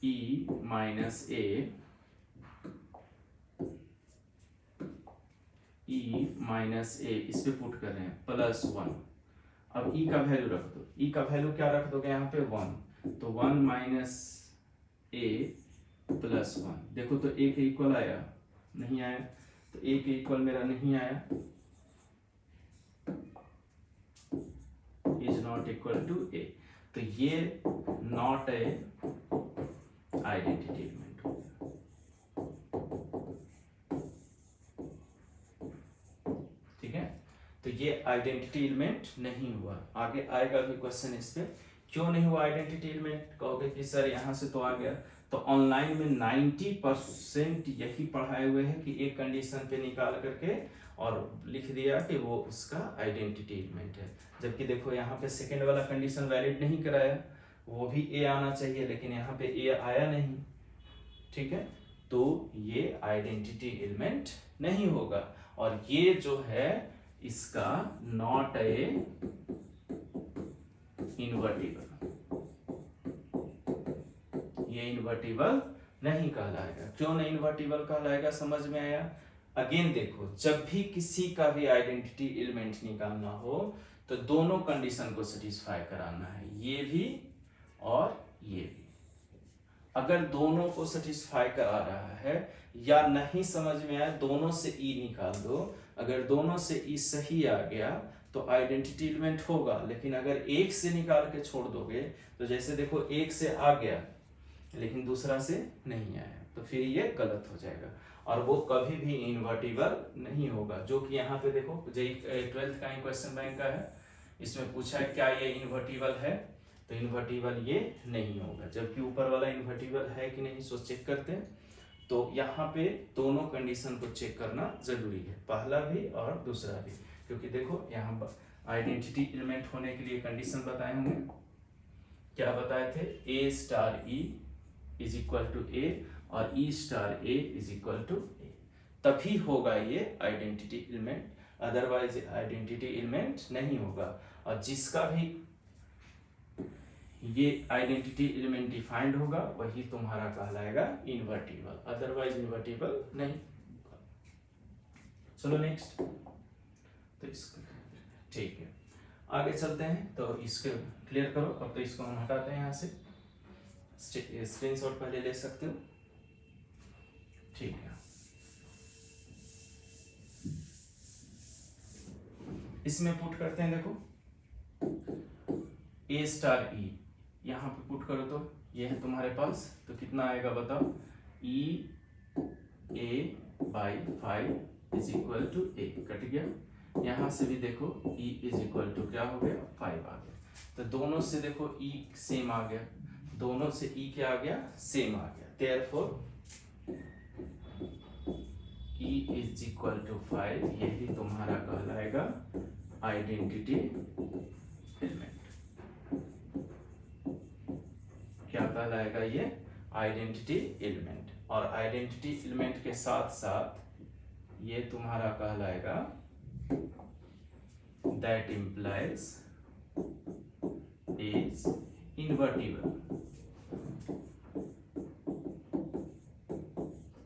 ई माइनस ए, ई माइनस ए, इस पे पुट कर रहे हैं, प्लस 1। अब ई का वैल्यू रख दो, ई का वैल्यू क्या रख दोगे यहाँ पे, 1, तो 1 माइनस ए प्लस 1। देखो तो ए के इक्वल आया, नहीं आया, तो ए के इक्वल मेरा नहीं आया, is not equal to a, तो ये नॉट ए आइडेंटिटी एलिमेंट हो गया, ठीक है। तो ये आइडेंटिटी एलिमेंट नहीं हुआ। आगे आएगा भी क्वेश्चन इस पे, क्यों नहीं हुआ आइडेंटिटी एलिमेंट, कहोगे कि सर यहाँ से तो आ गया। तो ऑनलाइन में 90% यही पढ़ाए हुए हैं कि एक कंडीशन पे निकाल करके और लिख दिया कि वो उसका आइडेंटिटी एलिमेंट है, जबकि देखो यहाँ पे सेकेंड वाला कंडीशन वैलिड नहीं कराया, वो भी ए आना चाहिए, लेकिन यहाँ पे ए आया नहीं, ठीक है। तो ये आइडेंटिटी एलिमेंट नहीं होगा, और ये जो है इसका नॉट ए इन्वर्टिबल, ये इन्वर्टिबल नहीं कहलाएगा। क्यों नहीं इन्वर्टिबल कहलाएगा, समझ में आया। अगेन देखो, जब भी किसी का भी आइडेंटिटी एलिमेंट निकालना हो तो दोनों कंडीशन को सेटिस्फाई कराना है, ये भी और ये भी। अगर दोनों को सेटिस्फाई करा रहा है या नहीं समझ में आया, दोनों से ई निकाल दो। अगर दोनों से ई सही आ गया तो आइडेंटिटी एलिमेंट होगा, लेकिन अगर एक से निकाल के छोड़ दोगे, तो जैसे देखो एक से आ गया लेकिन दूसरा से नहीं आया, तो फिर ये गलत हो जाएगा, और वो कभी भी इन्वर्टिबल नहीं होगा। जो कि यहाँ पे देखो 12th का क्वेश्चन बैंक का है, इसमें पूछा है क्या ये इन्वर्टिबल है, तो इन्वर्टिबल ये नहीं होगा, जबकि ऊपर वाला इन्वर्टिबल है कि नहीं सो चेक करते हैं। तो यहाँ पे दोनों कंडीशन को चेक करना जरूरी है, पहला भी और दूसरा भी, क्योंकि देखो यहाँ आइडेंटिटी एलिमेंट होने के लिए कंडीशन बताए होंगे, क्या बताए थे, a star e is equal to a और e star a is equal to a, तभी होगा ये identity element, otherwise identity element नहीं होगा। और जिसका भी ये आइडेंटिटी एलिमेंट डिफाइंड होगा वही तुम्हारा कहलाएगा इन्वर्टिबल, अदरवाइज इन्वर्टिबल नहीं। चलो नेक्स्ट, तो इसको ठीक है आगे चलते हैं। तो इसको क्लियर करो, अब तो इसको हम हटाते हैं यहाँ से, स्क्रीनशॉट पहले ले सकते हो, ठीक है। इसमें पुट करते हैं, देखो ए स्टार ई, यहाँ पे पुट करो तो ये है तुम्हारे पास, तो कितना आएगा बताओ, e a by 5 is equal to a, cut गया। यहाँ से भी देखो e इज इक्वल टू क्या हो गया, 5 आ गया। तो दोनों से देखो e सेम आ गया, दोनों से e क्या आ गया, सेम आ गया। Therefore e is equal to 5, यही तुम्हारा कहलाएगा आइडेंटिटी एलिमेंट। क्या कहलाएगा ये, आइडेंटिटी एलिमेंट। और आइडेंटिटी एलिमेंट के साथ साथ ये तुम्हारा कहलाएगा that implies is invertible।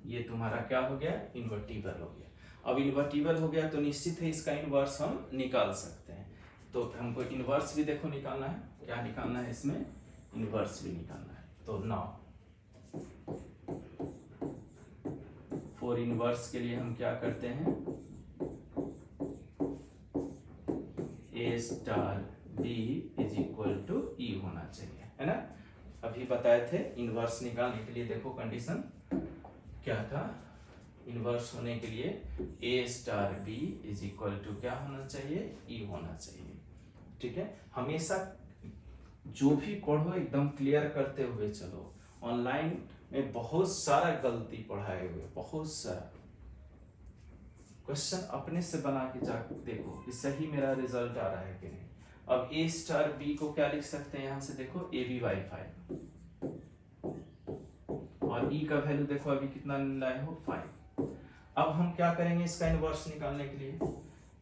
ये तुम्हारा क्या हो गया, इन्वर्टिबल हो गया। अब इन्वर्टिबल हो गया तो निश्चित है इसका इनवर्स हम निकाल सकते हैं। तो हमको इनवर्स भी देखो निकालना है, क्या निकालना है इसमें, इनवर्स भी निकालना है। तो नाउ फॉर इनवर्स के लिए हम क्या करते हैं, a star b is equal to e होना चाहिए, है ना। अभी बताए थे इनवर्स निकालने के लिए, देखो कंडीशन क्या था, इनवर्स होने के लिए a star b is equal to क्या होना चाहिए, ई होना चाहिए, ठीक है। हमेशा जो भी पढ़ो एकदम क्लियर करते हुए चलो। ऑनलाइन में बहुत सारा गलती पढ़ाए हुए, बहुत सारा क्वेश्चन अपने से बना के जाकर देखो कि सही मेरा रिजल्ट आ रहा है कि नहीं। अब ए स्टार बी को क्या लिख सकते हैं, यहां से देखो ए बी बाई 5, और ई का वैल्यू देखो अभी कितना लाए हो, 5। अब हम क्या करेंगे इसका इनवर्स निकालने के लिए,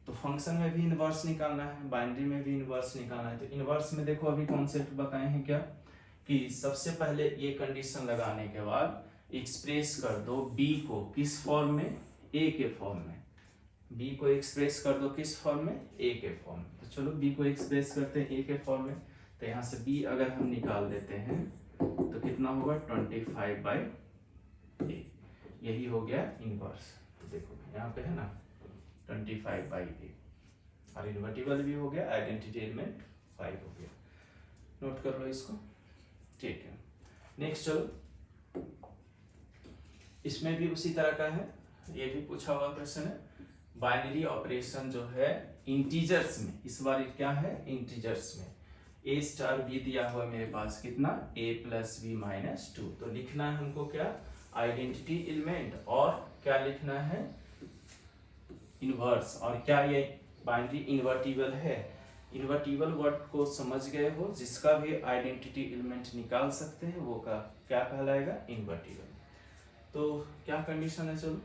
तो फंक्शन में भी इनवर्स निकालना है, बाइनरी में भी इनवर्स निकालना है। तो इनवर्स में देखो अभी कॉन्सेप्ट बताए हैं क्या, कि सबसे पहले ये कंडीशन लगाने के बाद एक्सप्रेस कर दो बी को किस फॉर्म में, ए के फॉर्म में। बी को एक्सप्रेस कर दो किस फॉर्म में, ए के फॉर्म में। तो चलो बी को एक्सप्रेस करते हैं ए के फॉर्म में। तो यहाँ से बी अगर हम निकाल देते हैं तो कितना होगा, 25 बाई ए, यही हो गया इनवर्स। तो देखो यहाँ पे है ना 25 बाई ए, और इन्वर्टिबल भी हो गया, आइडेंटिटी एलिमेंट 5 हो गया। नोट कर लो इसको, ठीक है। नेक्स्ट चलो, इसमें भी उसी तरह का है, ये भी पूछा हुआ क्वेश्चन है। बाइनरी ऑपरेशन जो है इंटीजर्स में, इस बार क्या है, इंटीजर्स में। ए स्टार बी दिया हुआ मेरे पास कितना, a प्लस बी माइनस 2। तो लिखना है हमको क्या, आइडेंटिटी एलिमेंट, और क्या लिखना है, इनवर्स। और क्या ये बाइनरी इन्वर्टिबल है, इन्वर्टिबल वर्ड को समझ गए हो, जिसका भी आइडेंटिटी एलिमेंट निकाल सकते हैं वो का क्या कहलाएगा, इन्वर्टिबल। तो क्या कंडीशन है, चलो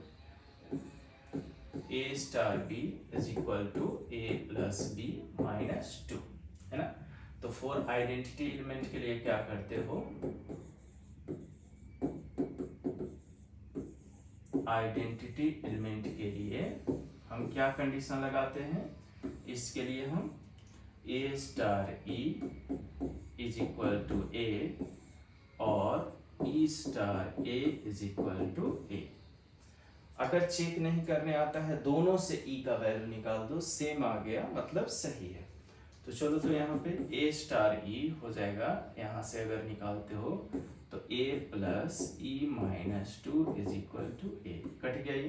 a star b is equal to a plus B minus 2, है ना। तो फॉर आइडेंटिटी एलिमेंट के लिए क्या करते हो, आइडेंटिटी एलिमेंट के लिए हम क्या कंडीशन लगाते हैं, इसके लिए हम a star e is equal to a और e star a is equal to a. अगर चेक नहीं करने आता है, दोनों से ई का वैल्यू निकाल दो, सेम आ गया मतलब सही है। तो चलो, तो यहाँ पे ए स्टार ई हो जाएगा, यहाँ से अगर निकालते हो तो a plus e minus 2 is equal to a, cut गया ये।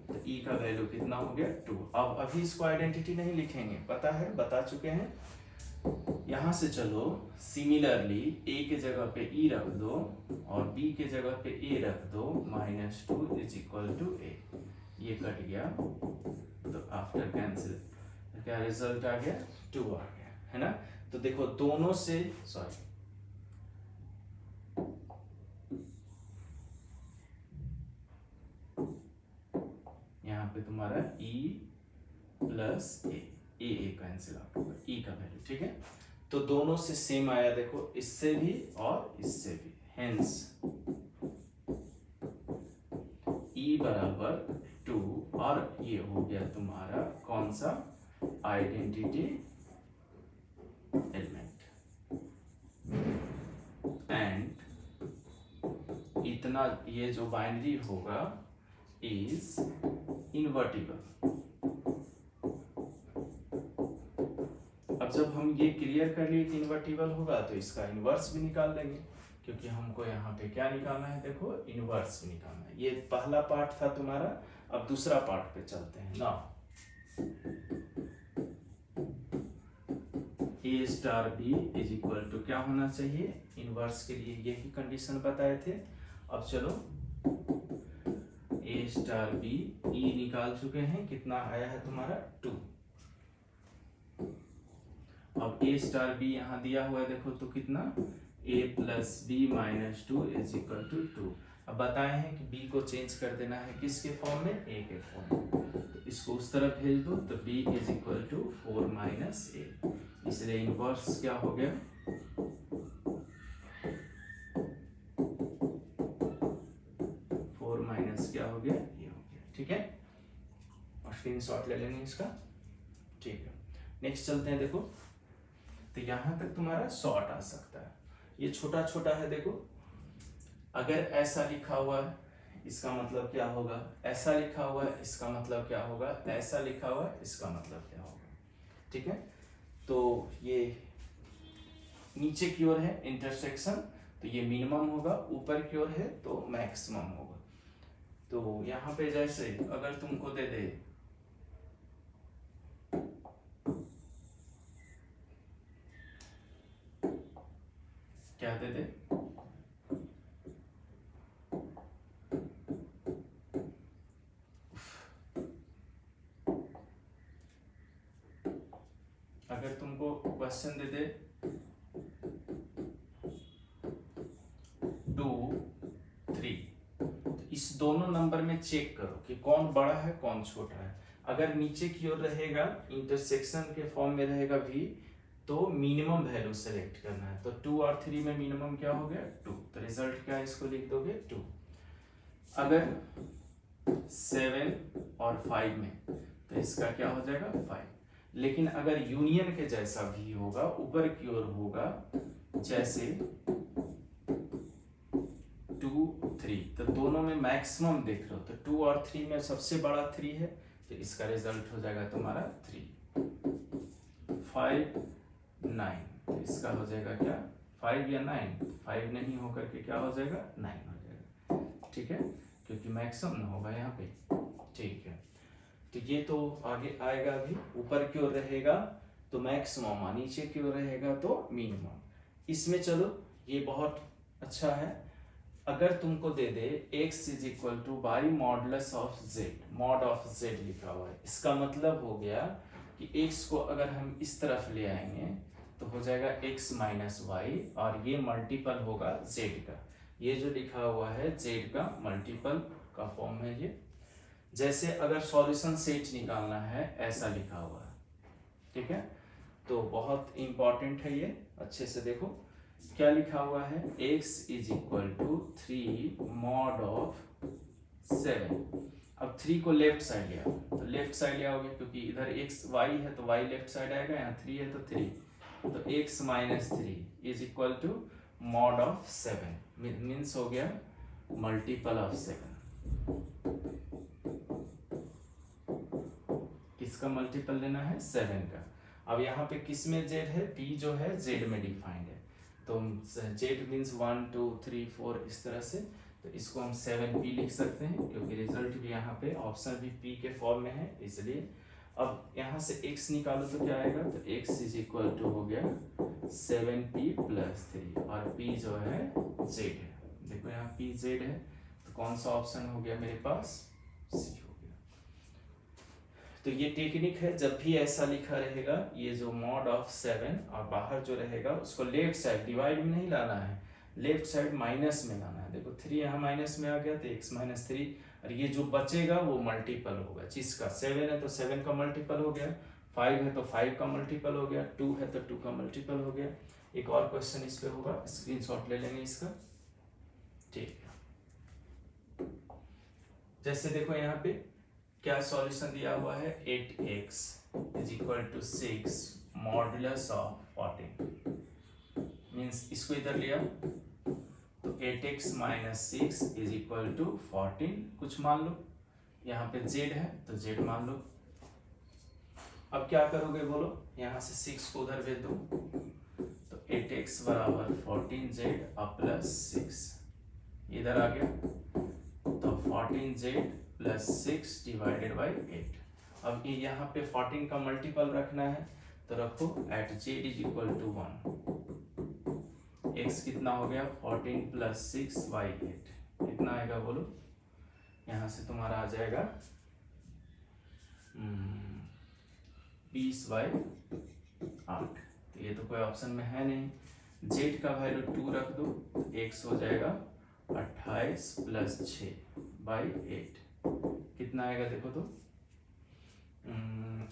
तो ई का वैल्यू कितना हो गया, 2। अब अभी इसको आइडेंटिटी नहीं लिखेंगे, पता है, बता चुके हैं। यहाँ से चलो सिमिलरली ए के जगह पे ई रख दो और बी के जगह पे ए रख दो, माइनस 2 इज इक्वल टू ए, ये कट गया। तो आफ्टर कैंसिल क्या रिजल्ट आ गया, 2 आ गया, है ना। तो देखो दोनों से, सॉरी यहाँ पे तुम्हारा e प्लस ए कैंसिल आउट होगा, e का वैल्यू, ठीक है। तो दोनों से सेम आया, देखो इससे भी और इससे भी, हेंस e बराबर 2, और ये हो गया तुम्हारा कौन सा, आइडेंटिटी एलिमेंट। एंड इतना ये जो बाइनरी होगा इज इन्वर्टिबल। अब जब हम ये क्लियर कर लिए कि इन्वर्टिबल होगा तो इसका इन्वर्स भी निकाल लेंगे, क्योंकि हमको यहाँ पे क्या निकालना है, देखो इन्वर्स भी निकालना है। ये पहला पार्ट था तुम्हारा, अब दूसरा पार्ट पे चलते हैं ना। A star b is equal to क्या होना चाहिए, इनवर्स के लिए यही कंडीशन बताए थे। अब चलो ए स्टार बी, ई निकाल चुके हैं, कितना आया है तुम्हारा 2। अब ए स्टार बी यहाँ दिया हुआ है, देखो तो कितना, a plus B minus 2 is equal to 2। अब बताए हैं कि b को चेंज कर देना है किसके फॉर्म में, a के फॉर्म में, तो इसको उस तरफ भेज दो तो b is equal to 4 minus a, इसलिए इनवर्स क्या हो गया, 4 माइनस क्या हो गया, ये हो गया। ठीक है, और स्क्रीनशॉट ले लेंगे इसका। ठीक है, नेक्स्ट चलते हैं। देखो तो यहां तक तुम्हारा शॉर्ट आ सकता है, ये छोटा छोटा है। देखो अगर ऐसा लिखा हुआ है इसका मतलब क्या होगा, ऐसा लिखा हुआ है इसका मतलब क्या होगा, ऐसा लिखा हुआ है इसका मतलब क्या होगा। ठीक है, तो ये नीचे की ओर है इंटरसेक्शन, तो ये मिनिमम होगा, ऊपर की ओर है तो मैक्सिमम होगा। तो यहाँ पे जैसे अगर तुमको दे दे क्या दे दे, अगर तुमको क्वेश्चन दे दे 2, 3, तो इस दोनों नंबर में चेक करो कि कौन बड़ा है कौन छोटा है। अगर नीचे की ओर रहेगा, इंटरसेक्शन के फॉर्म में रहेगा v, तो मिनिमम वैल्यू सेलेक्ट करना है। तो 2 और 3 में मिनिमम क्या हो गया, 2, तो रिजल्ट क्या है, इसको लिख दोगे 2। अगर 7 और 5 में तो इसका क्या हो जाएगा 5। लेकिन अगर यूनियन के जैसा भी होगा, ऊपर की ओर होगा, जैसे 2, 3, तो दोनों में मैक्सिमम देख रहे हो, तो 2 और 3 में सबसे बड़ा 3 है, तो इसका रिजल्ट हो जाएगा तुम्हारा 3। 5, 9, तो इसका हो जाएगा क्या, 5 या 9, 5 नहीं होकर के क्या हो जाएगा, 9 हो जाएगा। ठीक है, क्योंकि मैक्सिमम ना होगा यहाँ पे। ठीक है, तो ये तो आगे आएगा। अभी ऊपर की ओर रहेगा तो मैक्सिमम, नीचे की ओर रहेगा तो मिनिमम। इसमें चलो ये बहुत अच्छा है। अगर तुमको दे दे x is equal two by modulus of z, mod of z लिखा हुआ है, इसका मतलब हो गया कि x को अगर हम इस तरफ ले आएंगे तो हो जाएगा x माइनस वाई, और ये मल्टीपल होगा z का। ये जो लिखा हुआ है z का मल्टीपल का फॉर्म है ये। जैसे अगर सॉल्यूशन सेट निकालना है, ऐसा लिखा हुआ है। ठीक है, तो बहुत इंपॉर्टेंट है ये, अच्छे से देखो क्या लिखा हुआ है, x is equal to 3 mod of 7। अब 3 को लेफ्ट साइड ले आओ, तो लेफ्ट साइड ले आओगे क्योंकि इधर x y है तो y लेफ्ट साइड आएगा, यहाँ 3 है तो 3, तो x minus 3 is equal to mod of 7, means हो गया मल्टीपल ऑफ 7। किसका मल्टीपल लेना है, 7 का। अब यहाँ पे किस में z है, p जो है z में डिफाइंड है, तो z मीन्स 1, 2, 3, 4 इस तरह से, तो इसको हम 7p लिख सकते हैं, क्योंकि रिजल्ट भी यहाँ पे ऑप्शन भी p के फॉर्म में है इसलिए। अब यहाँ से x निकालो तो क्या आएगा, तो x इज इक्वल टू हो गया 7p प्लस 3, और p जो है z है। देखो यहाँ p z है, तो कौन सा ऑप्शन हो गया मेरे पास, c हो गया। तो ये टेक्निक है, जब भी ऐसा लिखा रहेगा, ये जो मॉड ऑफ 7 और बाहर जो रहेगा उसको लेफ्ट साइड डिवाइड में नहीं लाना है, लेफ्ट साइड माइनस में लाना है। देखो 3 यहाँ माइनस में आ गया तो x माइनस 3, और ये जो बचेगा वो मल्टीपल होगा, जिसका 7 है तो 7 का मल्टीपल हो गया, 5 है तो 5 का मल्टीपल हो गया, 2 है तो 2 का मल्टीपल हो गया। एक और क्वेश्चन इस पे होगा, स्क्रीनशॉट ले लेंगे इसका। ठीक है, जैसे देखो यहाँ पे क्या सॉल्यूशन दिया हुआ है, 8x is equal to 6 modulus of 14, means इसको इधर लिया तो 8x minus 6 is equal to 14 कुछ मान लो, यहाँ पे z है तो z मान लो। अब क्या करोगे बोलो, यहाँ से 6 को उधर भेज दो, तो 8x बराबर 14z अब प्लस 6 इधर आ गया, तो 14z प्लस 6 डिवाइडेड बाई 8। अब ये यहाँ पे 14 का मल्टीपल रखना है तो रखो at z is equal to 1। x कितना हो गया 14 प्लस 6 बाई 8 कितना आएगा बोलो, यहाँ से तुम्हारा आ जाएगा 20 बाई 8। तो ये तो कोई ऑप्शन में है नहीं। z का वैल्यू 2 रख दो, x हो जाएगा 28 प्लस 6 बाई 8 कितना आएगा देखो तो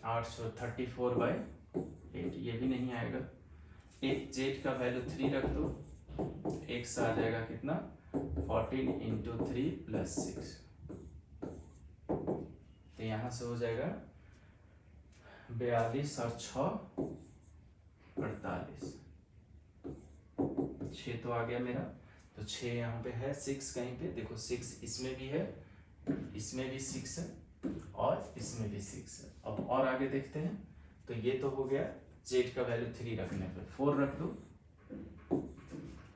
834 बाई 8, ये भी नहीं आएगा। एक z का वैल्यू 3 रख दो, x आ जाएगा कितना 14 इंटू 3 प्लस 6, तो यहाँ से हो जाएगा 42 और 6 48, 6 तो आ गया मेरा, तो 6 यहाँ पे है, 6 कहीं पे देखो 6 इसमें भी है, इसमें भी 6 है और इसमें भी 6 है। अब और आगे देखते हैं, तो ये तो हो गया z का वैल्यू 3 रखने पे 4 रख दो,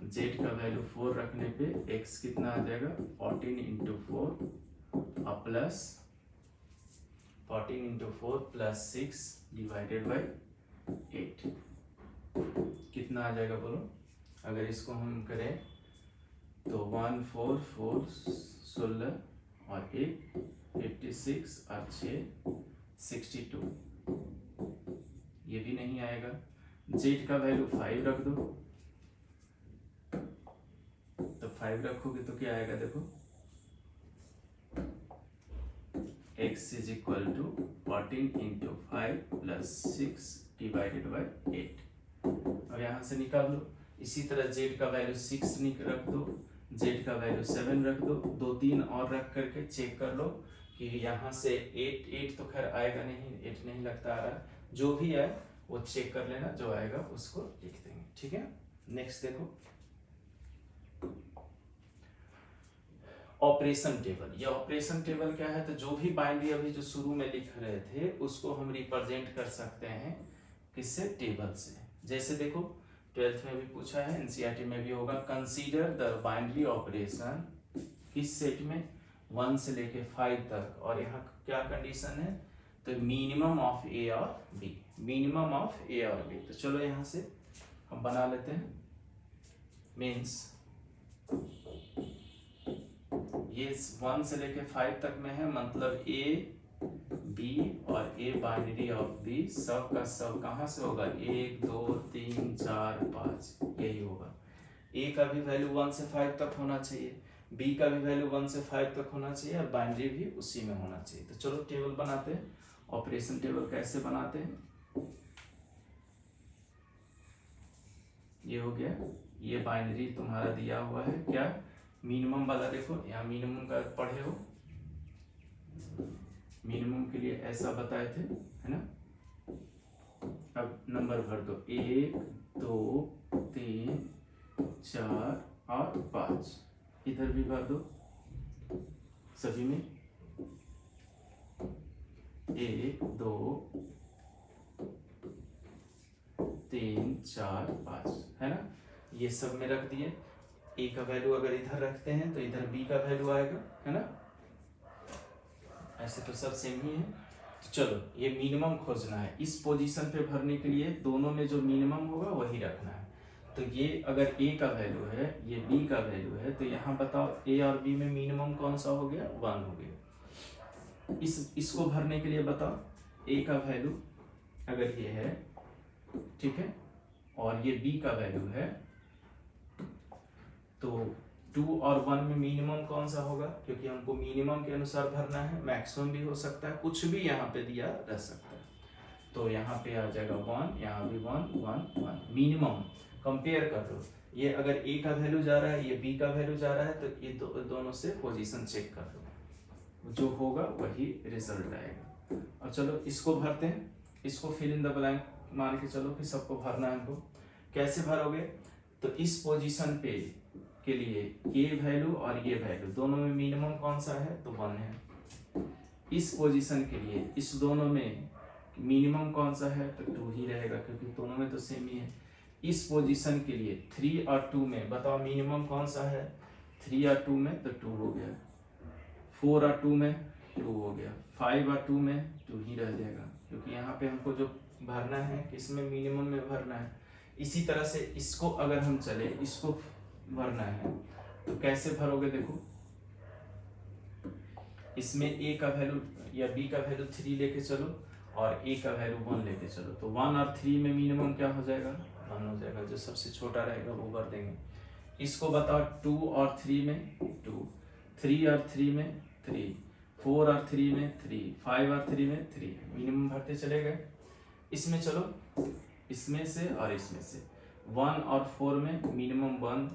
z का वैल्यू 4 रखने पे x कितना आ जाएगा 14 इंटू 4 और plus 14 into 4 plus 6 divided by 8 कितना आ जाएगा बोलो। अगर इसको हम करें तो 1 4 4 16 और 1 56 और 6 62, ये भी नहीं आएगा। z का वैल्यू 5 रख दो, तो 5 रखोगे तो क्या आएगा देखो, x is equal to 14 into 5 plus 6 divided by 8। अब यहाँ से निकाल लो। इसी तरह z का वैल्यू 6 रख दो, z का वैल्यू 7 रख दो, 2 3 और रख करके चेक कर लो कि यहाँ से 8 तो खैर आएगा नहीं, 8 नहीं लगता आ रहा, जो भी है वो चेक कर लेना, जो आएगा उसको लिख देंगे, ठीक है। नेक्स्ट देखो ऑपरेशन टेबल। ये ऑपरेशन टेबल क्या है, तो जो भी बाइनरी अभी जो शुरू में लिख रहे थे उसको हम रिप्रेजेंट कर सकते हैं किससे, टेबल से। जैसे देखो 12th में भी पूछा है, एनसीईआरटी में भी होगा, कंसीडर द बाइनरी ऑपरेशन किस सेट में 1 से लेके 5 तक, और यहाँ क्या कंडीशन है, तो मिनिमम ऑफ ए और बी, मिनिमम ऑफ ए और बी। तो चलो यहाँ से हम बना लेते हैं। मीन्स ये 1 से लेके 5 तक में है, मतलब ए बी और ए बाइनरी ऑफ बी सब का सब कहाँ से होगा, 1 2 3 4 5 यही होगा। ए का भी वैल्यू 1 से 5 तक होना चाहिए, बी का भी वैल्यू 1 से 5 तक होना चाहिए और बाइनरी भी उसी में होना चाहिए। तो चलो टेबल बनाते हैं। ऑपरेशन टेबल कैसे बनाते हैं, ये हो गया, ये बाइनरी तुम्हारा दिया हुआ है क्या, मिनिमम वाला। देखो यहाँ मिनिमम का पढ़े हो, मिनिमम के लिए ऐसा बताए थे, है ना। अब नंबर भर दो, 1 2 3 4 और 5, इधर भी भर दो सभी में, 1 2 3 4 5, है ना। ये सब में रख दिए। ए का वैल्यू अगर इधर रखते हैं तो इधर बी का वैल्यू आएगा, है ना। ऐसे तो सब सेम ही है। तो चलो ये मिनिमम खोजना है, इस पोजीशन पे भरने के लिए दोनों में जो मिनिमम होगा वही रखना है। तो ये अगर ए का वैल्यू है, ये बी का वैल्यू है, तो यहाँ बताओ ए और बी में मिनिमम कौन सा हो गया, 1 हो गया। इसको भरने के लिए बताओ, ए का वैल्यू अगर ये है, ठीक है, और ये बी का वैल्यू है, तो 2 और 1 में मिनिमम कौन सा होगा, क्योंकि हमको मिनिमम के अनुसार भरना है। मैक्सिमम भी हो सकता है, कुछ भी यहाँ पे दिया रह सकता है। तो यहाँ पे आ जाएगा 1, यहाँ भी 1 1 1, मिनिमम कंपेयर कर लो। ये अगर ए का वैल्यू जा रहा है, ये बी का वैल्यू जा रहा है, तो ये दोनों से पोजीशन चेक कर लो, जो होगा वही रिजल्ट आएगा। अब चलो इसको भरते हैं, इसको फिल इन द ब्लैंक मान के चलो कि सबको भरना है हमको। कैसे भरोगे, तो इस पोजीशन पे के लिए ये वैल्यू और ये वैल्यू दोनों में मिनिमम कौन सा है, तो 1 है। इस पोजीशन के लिए इस दोनों में मिनिमम कौन सा है, तो 2 ही रहेगा, क्योंकि दोनों में तो सेम ही है। इस पोजीशन के लिए 3 और 2 में बताओ मिनिमम कौन सा है, 3 और 2 में तो 2 हो गया, 4 और 2 में 2 हो गया, 5 और 2 में 2 ही रह जाएगा, क्योंकि यहाँ पे हमको जो भरना है किसमें, मिनिमम में भरना है। इसी तरह से इसको अगर हम चले, इसको भरना है तो कैसे भरोगे, देखो इसमें a का वैल्यू या b का वैल्यू 3 लेके चलो और a का वैल्यू 1 लेके चलो, तो 1 और 3 में मिनिमम क्या हो जाएगा, 1 हो जाएगा, जो सबसे छोटा रहेगा वो भर देंगे। इसको बताओ 2 और 3 में 2, 3 और 3 में 3, 4 और 3 में 3, 5 और 3 में 3, मिनिमम भरते चले गए। इसमें चलो, इसमें से और इसमें से 1 और 4 में मिनिमम 1,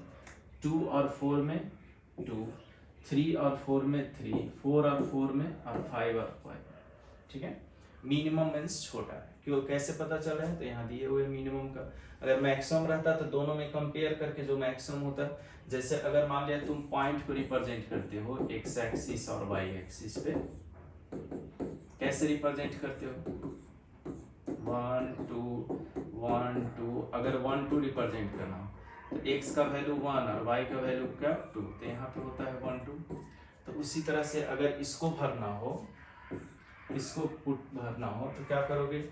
2 और 4 में 2, 3 और 4 में 3, 4 और 4 में और 5 और 5, ठीक है। मिनिमम मीन्स छोटा है, क्यों कैसे पता चल रहा है, तो यहाँ दिए हुए मिनिमम का अगर मैक्सिमम रहता तो दोनों में कंपेयर करके जो मैक्सिमम होता है, जैसे अगर मान लिया तुम पॉइंट को रिप्रेजेंट करते हो एक्स एक्सिस और वाई एक्सिस पे, कैसे रिप्रेजेंट करते हो, 1 2 1 2, अगर 1 2 रिप्रेजेंट करना हो तो x का वैल्यू 1 और y का वैल्यू क्या 2, तो यहाँ पे होता है 1 2। तो उसी तरह से अगर इसको भरना हो, इसको पुट भरना हो तो क्या करोगे,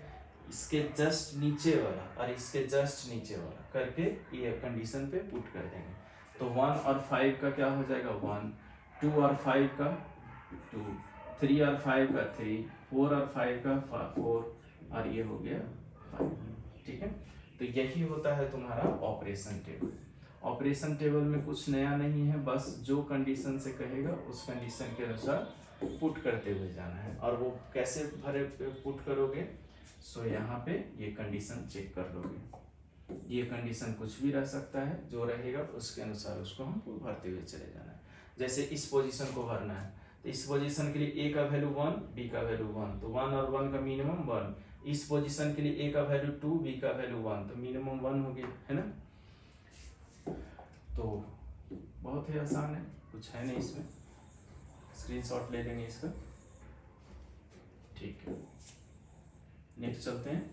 इसके जस्ट नीचे वाला और इसके जस्ट नीचे वाला करके ये कंडीशन पे पुट कर देंगे। तो 1 और 5 का क्या हो जाएगा 1, 2 और 5 का 2, 3 और 5 का 3, 4 और 5 का 4 और ये हो गया 5, ठीक है। तो यही होता है तुम्हारा ऑपरेशन टेबल। ऑपरेशन टेबल में कुछ नया नहीं है, बस जो कंडीशन से कहेगा उस कंडीशन के अनुसार पुट करते हुए जाना है। और वो कैसे भरे पुट करोगे, सो यहाँ पे ये कंडीशन चेक कर लोगे, ये कंडीशन कुछ भी रह सकता है, जो रहेगा उसके अनुसार उसको हमको भरते हुए चले जाना है। जैसे इस पोजीशन को भरना है तो इस पोजीशन के लिए a का वैल्यू 1, b का वैल्यू 1, तो 1 और 1 का मिनिमम 1। इस पोजीशन के लिए a का वैल्यू 2, b का वैल्यू 1, तो मिनिमम 1 हो गया, है ना। तो बहुत ही आसान है, कुछ है नहीं इसमें, स्क्रीनशॉट ले लेंगे इसका, ठीक है। नेक्स्ट चलते हैं।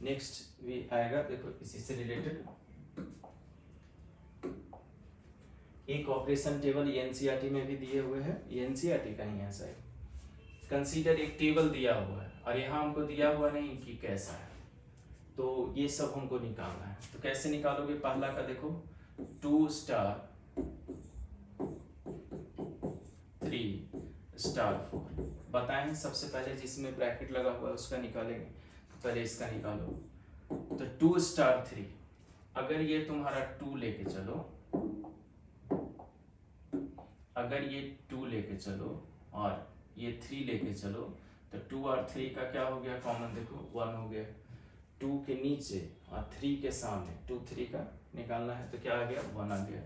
नेक्स्ट भी आएगा, देखो इसी से रिलेटेड एक ऑपरेशन टेबल एनसीईआरटी में भी दिए हुए हैं, एनसीईआरटी का ही है शायद। कंसीडर एक टेबल दिया हुआ है और यहाँ हमको दिया हुआ नहीं कि कैसा है, तो ये सब हमको निकालना है। तो कैसे निकालोगे, पहला का देखो 2 स्टार 3 स्टार 4 बताएं। सबसे पहले जिसमें ब्रैकेट लगा हुआ है उसका निकालेंगे, तो पहले इसका निकालो। तो 2 स्टार 3, अगर ये तुम्हारा 2 लेके चलो, अगर ये 2 लेके चलो और ये 3 लेके चलो, तो 2 और 3 का क्या हो गया कॉमन, देखो 1 हो गया। 2 के नीचे और 3 के सामने 2 3 का निकालना है, तो क्या आ गया 1 आ गया,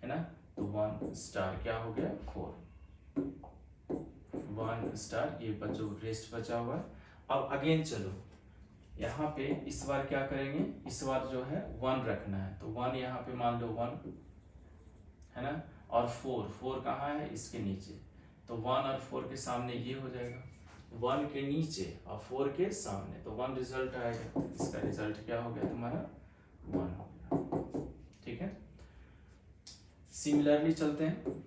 है ना। तो 1 स्टार क्या हो गया 4, 1 स्टार, ये जो रेस्ट बचा हुआ है। अब अगेन चलो यहाँ पे, इस बार क्या करेंगे, इस बार जो है 1 रखना है, तो 1 यहाँ पे मान लो 1, है ना। और 4 कहाँ है, इसके नीचे, तो 1 और 4 के सामने ये हो जाएगा, 1 के नीचे और 4 के सामने, तो 1 रिजल्ट आएगा। इसका रिजल्ट क्या हो गया तुम्हारा 1 हो गया, ठीक है। सिमिलरली चलते हैं,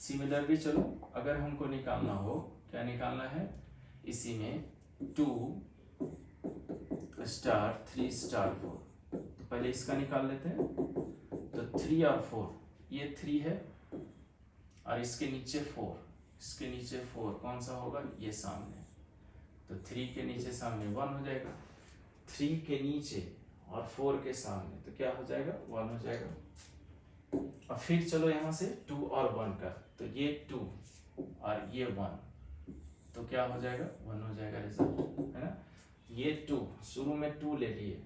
सिमिलरली चलो, अगर हमको निकालना हो, क्या निकालना है, इसी में 2 स्टार 3 स्टार 4, तो पहले इसका निकाल लेते हैं। तो 3 और 4, ये 3 है और इसके नीचे 4, इसके नीचे 4 कौन सा होगा, ये सामने, तो 3 के नीचे सामने 1 हो जाएगा, 3 के नीचे और 4 के सामने तो क्या हो जाएगा 1 हो जाएगा। और फिर चलो यहाँ से 2 और 1 का, तो ये 2 और ये 1, तो क्या हो जाएगा 1 हो जाएगा रिजल्ट, है ना। ये 2 शुरू में 2 ले लिए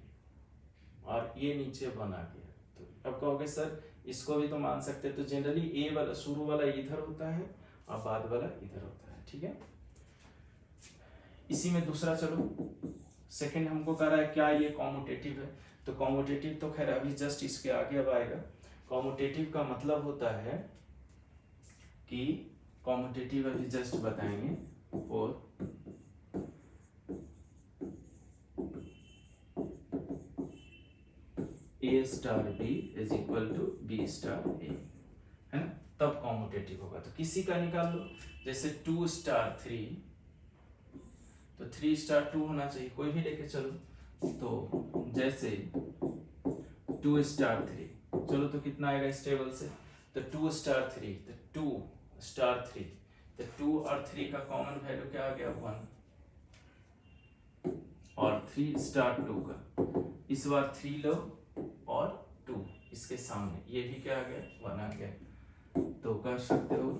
और ये नीचे 1 आ गया, तो अब कहोगे सर इसको भी तो मान सकते हैं, तो जनरली ए वाला शुरू वाला इधर होता है और बाद वाला इधर होता है, ठीक है। इसी में दूसरा चलो, सेकंड हमको कह रहा है क्या ये कॉम्यूटेटिव है, तो कॉम्यूटेटिव तो खैर अभी जस्ट इसके आगे अब आएगा। कॉम्यूटेटिव का मतलब होता है कि कॉम्यूटेटिव अभी जस्ट बताएंगे, और a star b is equal to b star a, है ना, तब कॉम्यूटेटिव होगा। तो किसी का निकाल लो, जैसे 2 स्टार 3, तो 3 स्टार 2 होना चाहिए, कोई भी लेके चलो। तो जैसे 2 स्टार 3, चलो तो कितना आएगा इस टेबल से, तो 2 स्टार 3, तो 2 स्टार 3, तो 2 और 3 का कॉमन वैल्यू क्या आ गया 1, और 3 स्टार 2 का इस बार 3 लो और 2 इसके सामने, ये भी क्या आ गया 1 आ गया, तो कह सकते हो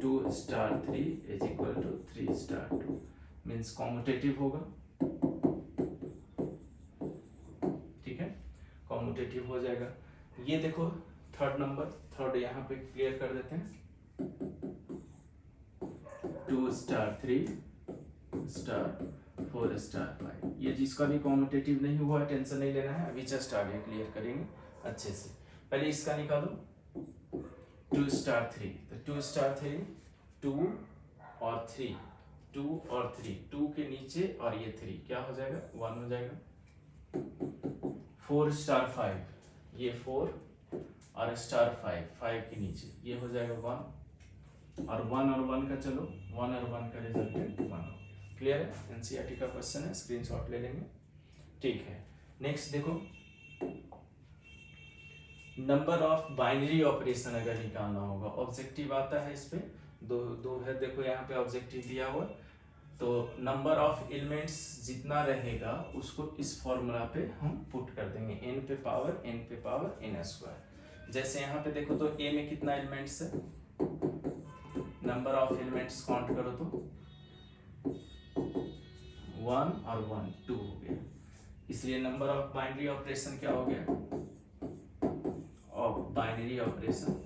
2 star 3 is equal to 3 star 2, means commutative होगा, ठीक है, कॉम्यूटेटिव हो जाएगा। ये देखो थर्ड नंबर, थर्ड यहाँ पे क्लियर कर देते हैं, 2 स्टार 3 स्टार 4 स्टार 5, ये जिसका भी कॉम्यूटेटिव नहीं हुआ है टेंशन नहीं लेना है, अभी जस्ट आगे क्लियर करेंगे अच्छे से। पहले इसका निकालो, 2 स्टार 3, तो 2 स्टार 3 2 और 3, 2 और 3, 2 के नीचे और ये 3 क्या हो जाएगा 1 हो जाएगा। 4 स्टार 5, ये 4 और स्टार 5 के नीचे ये हो जाएगा 1, और 1 और 1 का चलो 1 और 1 का रिजल्टेंट 1 हो। क्लियर है, एनसीईआरटी का क्वेश्चन है, स्क्रीनशॉट ले लेंगे, ठीक है। नेक्स्ट देखो, नंबर ऑफ बाइनरी ऑपरेशन अगर निकालना होगा, ऑब्जेक्टिव आता है इस पे, दो है, देखो यहाँ पे ऑब्जेक्टिव दिया हुआ, तो नंबर ऑफ एलिमेंट्स जितना रहेगा उसको इस फॉर्मूला पे हम पुट कर देंगे, n पे पावर n स्क्वायर। जैसे यहाँ पे देखो तो a में कितना एलिमेंट्स है, नंबर ऑफ एलिमेंट्स काउंट करो तो 1 और 1 2 हो गया, इसलिए नंबर ऑफ बाइनरी ऑपरेशन क्या हो गया, ऑफ बाइनरी ऑपरेशन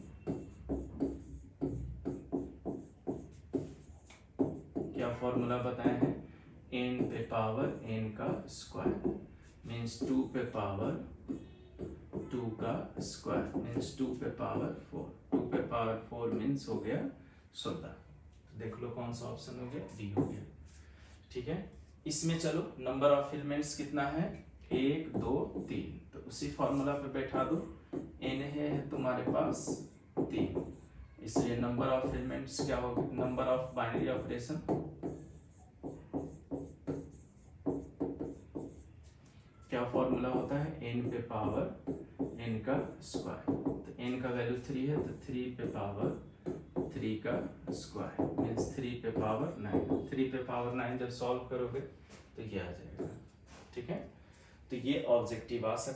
क्या फॉर्मूला बताए हैं, n पे पावर n का स्क्वायर मीन्स 2 पे पावर 2 का स्क्वायर मीन्स 2 पे पावर 4, 2 पे पावर 4 मीन्स हो गया 16। देख लो कौन सा ऑप्शन हो गया, डी हो गया, ठीक है। इसमें चलो नंबर ऑफ एलिमेंट्स कितना है 1 2 3, तो उसी फॉर्मूला पे बैठा दो, n है तुम्हारे पास 3, इसलिए नंबर ऑफ एलिमेंट्स क्या होगा, नंबर ऑफ बाइनरी ऑपरेशन क्या फॉर्मूला होता है, n पे पावर n का स्क्वायर, तो n का वैल्यू 3 है, तो 3 पे पावर 3 का स्क्वायर मीन्स 3 पे पावर 9, 3 पे पावर 9 जब सॉल्व करोगे तो ये आ जाएगा, ठीक है। तो ये ऑब्जेक्टिव आ सकता है।